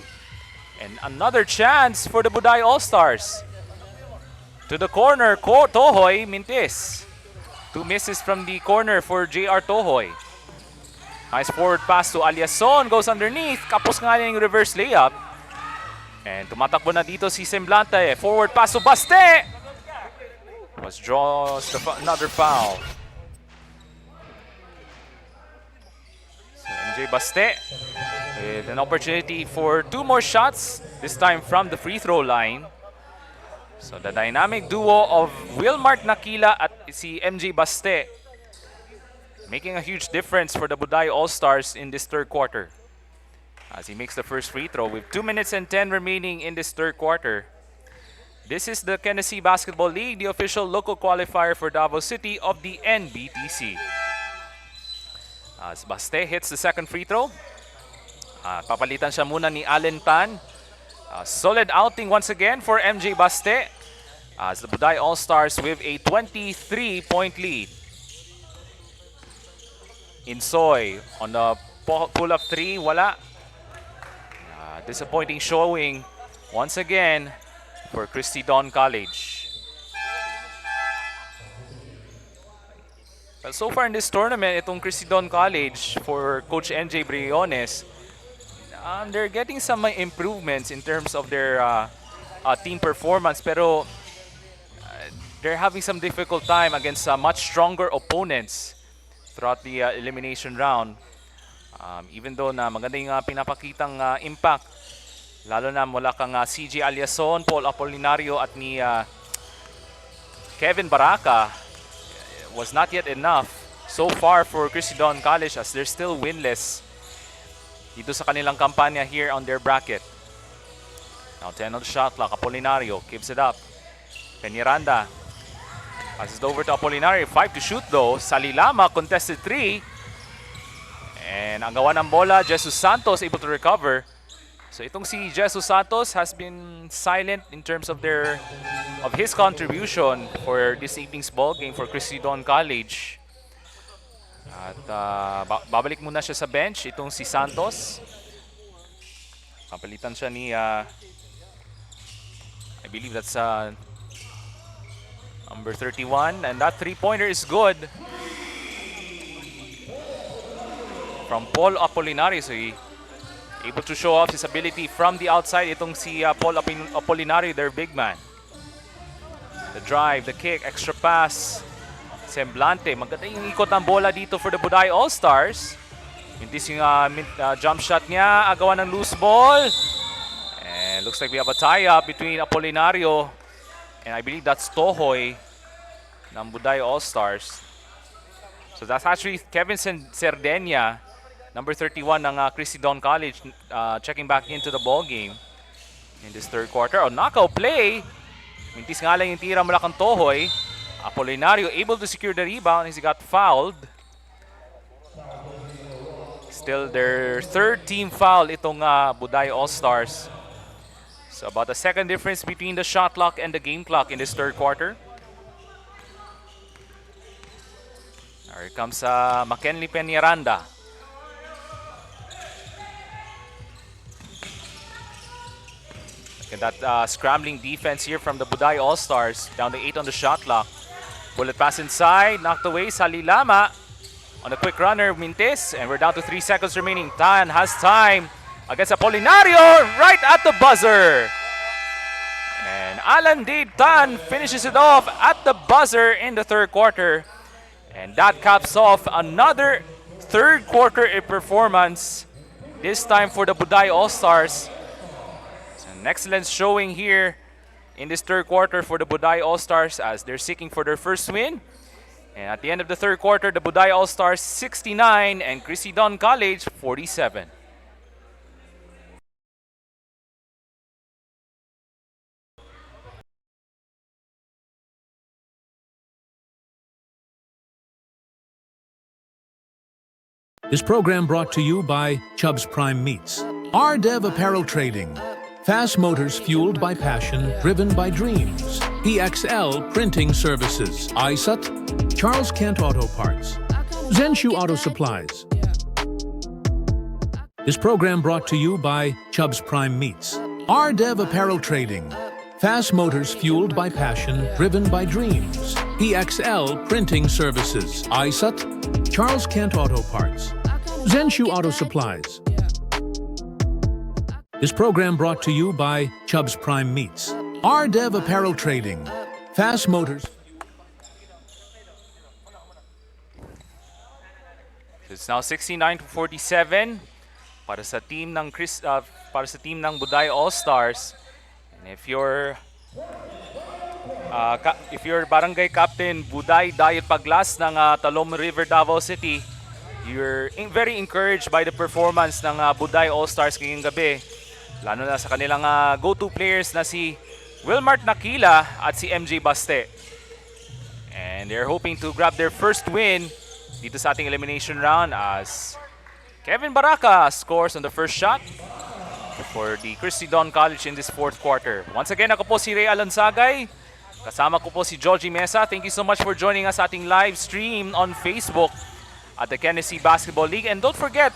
And another chance for the Buday All Stars. To the corner, Tohoy, Mintis. Two misses from the corner for JR Tohoy. Nice forward pass to Aliason, goes underneath. Kapos nga niya yung reverse layup. And tumatakbo na dito si Semblante. Forward pass to Baste. Draws another foul. MJ Baste with an opportunity for two more shots, this time from the free throw line. So the dynamic duo of Wilmark Nakila at si MJ Baste making a huge difference for the Buday All Stars in this third quarter. As he makes the first free throw with 2 minutes and 10 remaining in this third quarter. This is the NBTC Basketball League, the official local qualifier for Davao City of the NBTC. As Baste hits the second free throw, papalitan siya muna ni Allen Tan. Solid outing once again for MJ Baste as the Buday All Stars with a 23-point lead. Insoy on the pull-up three, wala. Disappointing showing once again for Kristy College. Well, so far in this tournament, itong Kristy College for Coach NJ Briones, they're getting some improvements in terms of their team performance, pero they're having some difficult time against much stronger opponents throughout the elimination round. Even though na maganda yung pinapakitang impact, lalo na mula kang CJ Aliason, Paul Apolinario at ni Kevin Baraka, was not yet enough so far for Kristy College as they're still winless dito sa kanilang kampanya here on their bracket. Now 10 on the shot clock, Apolinario gives it up. Peñaranda passes it over to Apolinario, 5 to shoot though. Salilama, contested 3. And ang gawa ng bola, Jesus Santos able to recover. So itong si Jesus Santos has been silent in terms of his contribution for this evening's ball game for Kristy College. At babalik muna siya sa bench itong si Santos. Papalitan siya ni I believe that's number 31, and that three-pointer is good from Paul Apolinario. So he able to show off his ability from the outside. Itong si Paul Apolinario, their big man. The drive, the kick, extra pass. Semblante. Maganda yung ikot ng bola dito for the Buday All Stars. Mintis yung jump shot niya. Agawan ng loose ball. And looks like we have a tie-up between Apolinario and I believe that's Tohoy ng Buday All Stars. So that's actually Kevin Serdenia, number 31 ng Kristy College, checking back into the ball game in this third quarter. Oh, knockout play. Mintis nga lang yung tira mula kang Tohoy. Apolinario able to secure the rebound as he got fouled. Still their third team foul itong Buday All Stars. So about a second difference between the shot clock and the game clock in this third quarter. Here comes McKinley Peñaranda. Look at that scrambling defense here from the Buday All Stars. Down to 8 on the shot clock. Bullet pass inside, knocked away, Salilama. On a quick runner, Mintis, and we're down to 3 seconds remaining. Tan has time against Apolinario, right at the buzzer. And Alan Dade Tan finishes it off at the buzzer in the third quarter. And that caps off another third quarter performance, this time for the Buday All Stars. It's an excellent showing here in this third quarter for the Buday All Stars as they're seeking for their first win. And at the end of the third quarter, the Buday All Stars 69 and Kristy College 47. This program brought to you by Chubb's Prime Meats, RDev Apparel Trading, Fast Motors fueled by passion, driven by dreams, EXL Printing Services, ISUT, Charles Kent Auto Parts, Zenshu Auto Supplies. This program brought to you by Chubb's Prime Meats, RDev Apparel Trading, Fast Motors fueled by passion, driven by dreams, EXL Printing Services, ISUT, Charles Kent Auto Parts, Zenshu Auto Supplies. This program brought to you by Chubb's Prime Meats, RDev Apparel Trading, Fast Motors. It's now 69-47 para sa team ng Buday All Stars. And if you're barangay captain Buday Dayot Paglas ng Talom River, Davao City, you're very encouraged by the performance ng Buday All Stars ngayong gabi. Lalo na sa kanilang go-to players na si Wilmart Nakila at si MJ Baste. And they're hoping to grab their first win dito sa ating elimination round as Kevin Baraka scores on the first shot for the Kristy College in this fourth quarter. Once again, ako po si Ray Alansagay. Kasama ko po si Georgie Mesa. Thank you so much for joining us sa ating live stream on Facebook at the NBTC Basketball League. And don't forget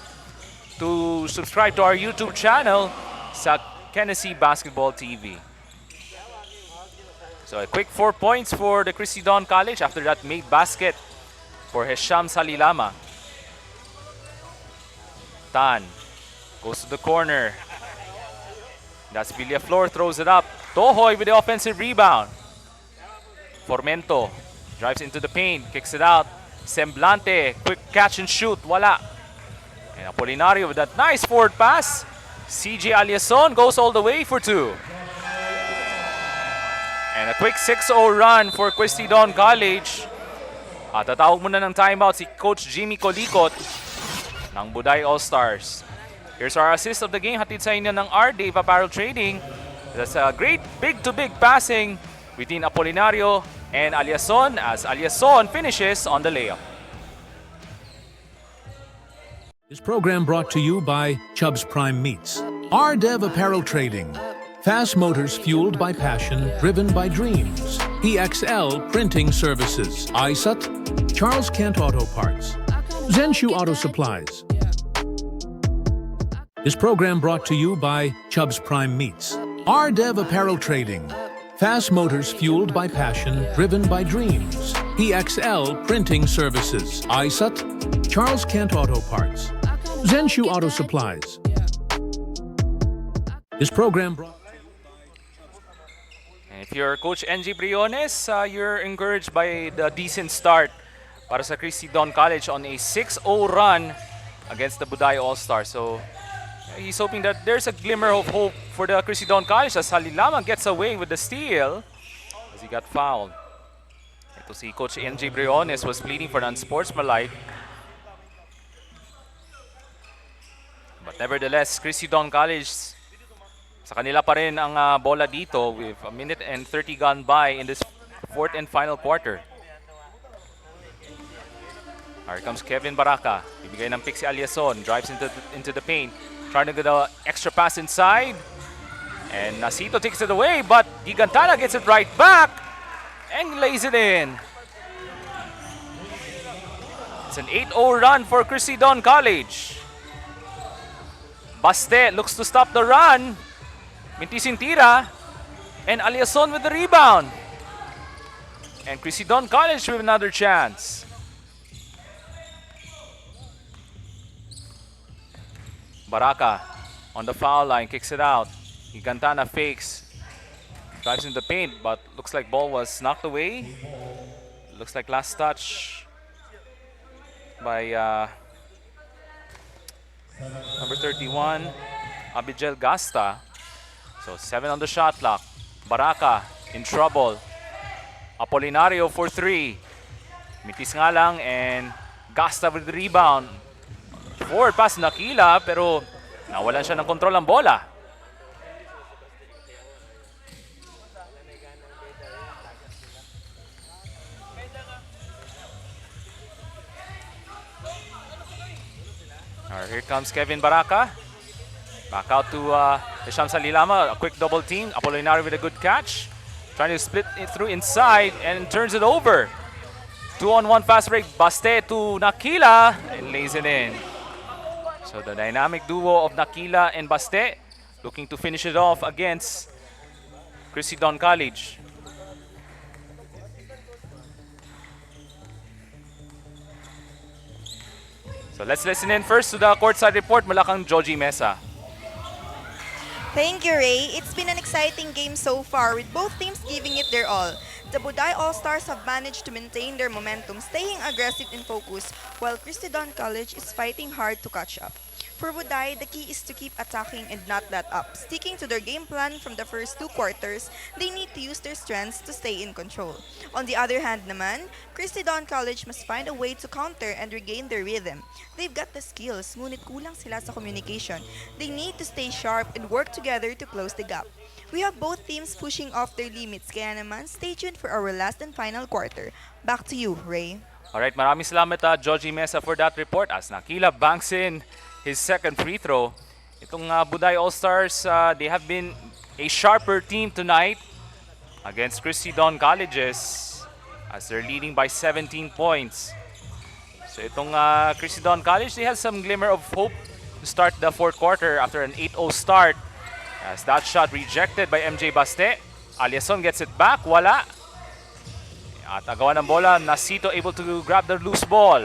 to subscribe to our YouTube channel sa NBTC Basketball TV. So a quick 4 points for the Kristy College after that made basket for Hesham Salilama. Tan goes to the corner. That's Villaflor, throws it up. Tohoy with the offensive rebound. Formento drives into the paint, kicks it out. Semblante, quick catch and shoot, wala. And Apolinario with that nice forward pass. CJ Aliason goes all the way for two. And a quick 6-0 run for Kristy College. At tatawag muna ng timeout si Coach Jimmy Colicot ng Buday All Stars. Here's our assist of the game, hatid sa inyo ng RDev Apparel Trading. That's a great big-to-big passing between Apolinario and Aliason as Aliason finishes on the layup. This program brought to you by Chubb's Prime Meats, RDev Apparel Trading, Fast Motors fueled by passion, driven by dreams, EXL Printing Services, ISUT, Charles Kent Auto Parts, Zenshu Auto Supplies. This program brought to you by Chubb's Prime Meats, RDev Apparel Trading, Fast Motors fueled by passion, driven by dreams, EXL Printing Services, ISUT, Charles Kent Auto Parts, Zenshu Auto Supplies. This program brought And if you're Coach NJ Briones, you're encouraged by the decent start para sa Kristy Don College on a 6-0 run against the Buday All Stars. So he's hoping that there's a glimmer of hope for the Kristy Don College as Halilama gets away with the steal as he got fouled. Ito si Coach NJ Briones was pleading for an unsportsmanlike. But nevertheless, Kristy Don College, sa kanila pa rin ang bola dito with a minute and 30 gone by in this fourth and final quarter. Here comes Kevin Baraka. Bibigay ng pick si Aliason. Drives into the paint. Trying to get an extra pass inside. And Nasito takes it away, but Gigantana gets it right back and lays it in. It's an 8-0 run for Kristy Don College. Baste looks to stop the run. Mintis yung tira. And Aliason with the rebound. And Kristy Don College with another chance. Baraka on the foul line, kicks it out. Gigantana fakes. Drives in the paint, but looks like ball was knocked away. Looks like last touch by number 31, Abigel Gasta. So 7 on the shot clock. Baraka in trouble. Apolinario for 3. Mitis nga lang and Gasta with the rebound. Forward pass Nakila pero nawalan siya ng kontrol ng bola. Here comes Kevin Baraka. Back out to Hisham Salilama, a quick double team. Apolinario with a good catch. Trying to split it through inside and turns it over. 2-on-1 fast break. Baste to Nakila and lays it in. So the dynamic duo of Nakila and Baste looking to finish it off against Kristy Don College. So let's listen in first to the courtside report mula kang Joji Mesa. Thank you, Ray. It's been an exciting game so far with both teams giving it their all. The Buday All Stars have managed to maintain their momentum, staying aggressive and focused, while Kristy Don College is fighting hard to catch up. For Buday, the key is to keep attacking and not let up. Sticking to their game plan from the first 2 quarters, they need to use their strengths to stay in control. On the other hand naman, Kristy Don College must find a way to counter and regain their rhythm. They've got the skills, ngunit kulang sila sa communication. They need to stay sharp and work together to close the gap. We have both teams pushing off their limits, kaya naman stay tuned for our last and final quarter. Back to you, Ray. Alright, maraming salamat Joji Mesa for that report as Nakila banks in his second free throw. Itong Buday All Stars, they have been a sharper team tonight against Kristy Don Colleges as they're leading by 17 points. So itong Kristy Don College, they have some glimmer of hope to start the fourth quarter after an 8-0 start. As that shot rejected by MJ Baste. Aliason gets it back, wala. At agawan ng bola, Nasito able to grab the loose ball.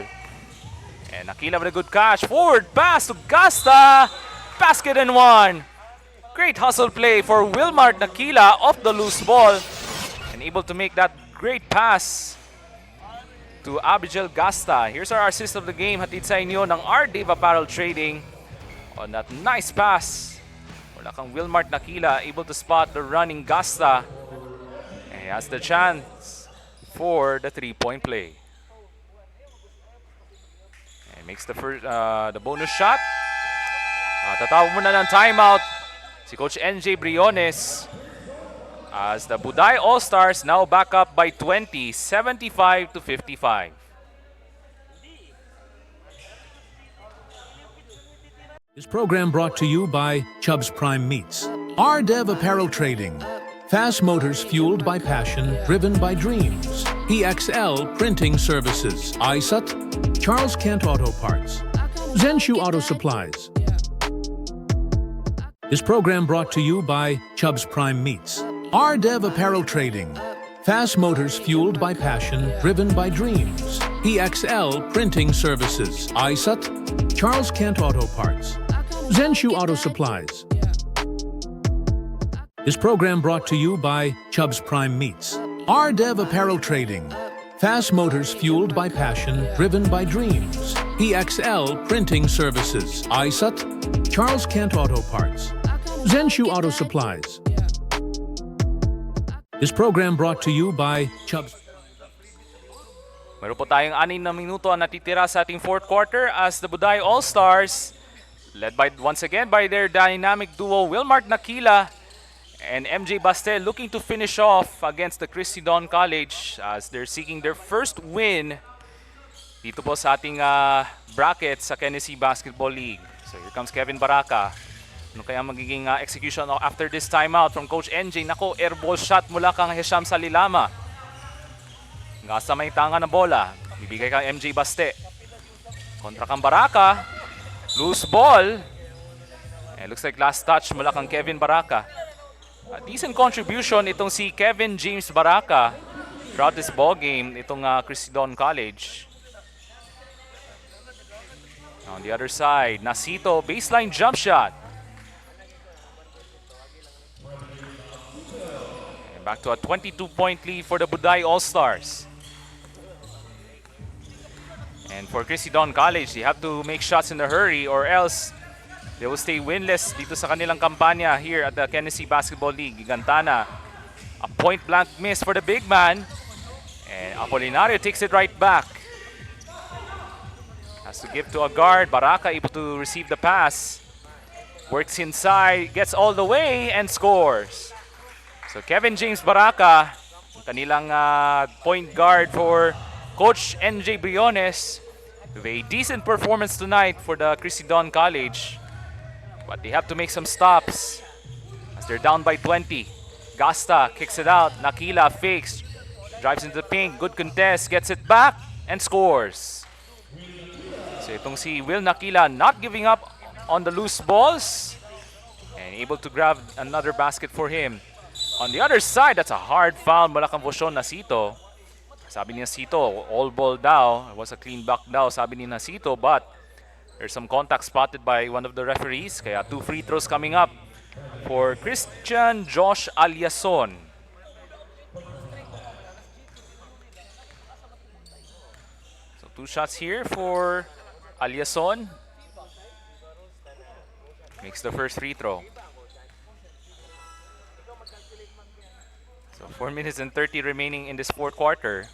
And Nakila with a good catch. Forward pass to Gasta. Basket and one. Great hustle play for Wilmart Nakila off the loose ball. And able to make that great pass to Abigel Gasta. Here's our assist of the game. Hatid sa inyo ng R. Dave Apparel Trading. On that nice pass. Wala kang Wilmart Nakila able to spot the running Gasta. And he has the chance for the 3-point play. And makes the first, the bonus shot. Tatawag muna ng timeout si Coach NJ Briones as the Buday All Stars now back up by 20, 75-55. This program brought to you by Chubb's Prime Meats, RDev Apparel Trading, Fast Motors fueled by passion, driven by dreams, EXL Printing Services, ISUT, Charles Kent Auto Parts, Zenshu Auto Supplies. This program brought to you by Chubb's Prime Meats, RDev Apparel Trading, Fast Motors fueled by passion, driven by dreams, EXL Printing Services, ISUT, Charles Kent Auto Parts, Zenshu Auto Supplies. This program brought to you by Chubb's Prime Meats. RDev Apparel Trading. Fast motors fueled by passion, driven by dreams. EXL Printing Services. ISUT. Charles Kent Auto Parts. Zenshu Auto Supplies. This program brought to you by Chubb's. Meron po tayong 6 na minuto ang natitira sa ating fourth quarter as the Buday All Stars, led by once again by their dynamic duo Wilmark Nakila and MJ Bastel, looking to finish off against the Kristy College as they're seeking their first win dito po sa ating bracket sa NBTC Basketball League. So here comes Kevin Baraka. Ano kaya magiging execution after this timeout from Coach NJ? Nako, airball shot mula kang Hisham Salilama. Nasa may tanga ng bola. Bibigay kang MJ Baste. Kontra kang Baraka. Loose ball. Looks like last touch mula kang Kevin Baraka. A decent contribution itong si Kevin James Baraka throughout this ball game, itong Kristy College. On the other side, Nasito, baseline jump shot. And back to a 22-point lead for the Buday All Stars. And for Kristy College, they have to make shots in a hurry or else they will stay winless dito sa kanilang kampanya here at the NBTC Basketball League. Gigantana, a point-blank miss for the big man. And Apolinario takes it right back. Has to give to a guard. Baraka able to receive the pass. Works inside, gets all the way, and scores. So Kevin James Baraka, kanilang point guard for Coach NJ Briones, with a decent performance tonight for the Kristy College. But they have to make some stops as they're down by 20. Gasta kicks it out. Nakila fakes, drives into the paint. Good contest, gets it back, and scores. So itong si Will Nakila not giving up on the loose balls and able to grab another basket for him. On the other side, that's a hard foul mula kang Voshon Nasito. Sabi ni Nasito, all ball daw. It was a clean back daw, sabi ni Nasito. But there's some contact spotted by one of the referees. Kaya 2 free throws coming up for Christian Josh Aliason. So 2 shots here for Aliason. Makes the first free throw. So 4 minutes and 30 remaining in this fourth quarter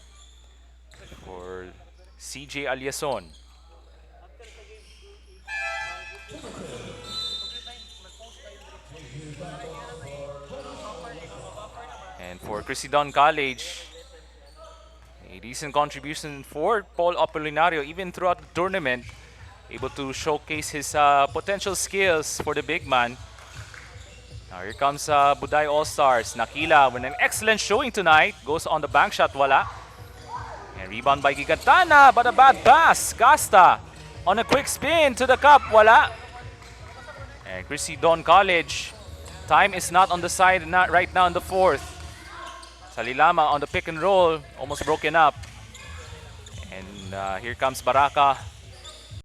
for CJ Aliason. And for Kristy College, a decent contribution for Paul Apolinario even throughout the tournament, able to showcase his potential skills for the big man. Now here comes Buday All Stars. Nakila with an excellent showing tonight. Goes on the bank shot, wala. And rebound by Gigantana, but a bad pass. Gasta on a quick spin to the cup, wala. And Kristy College, time is not on the side right now in the fourth. Salilama on the pick and roll, almost broken up. And here comes Baraka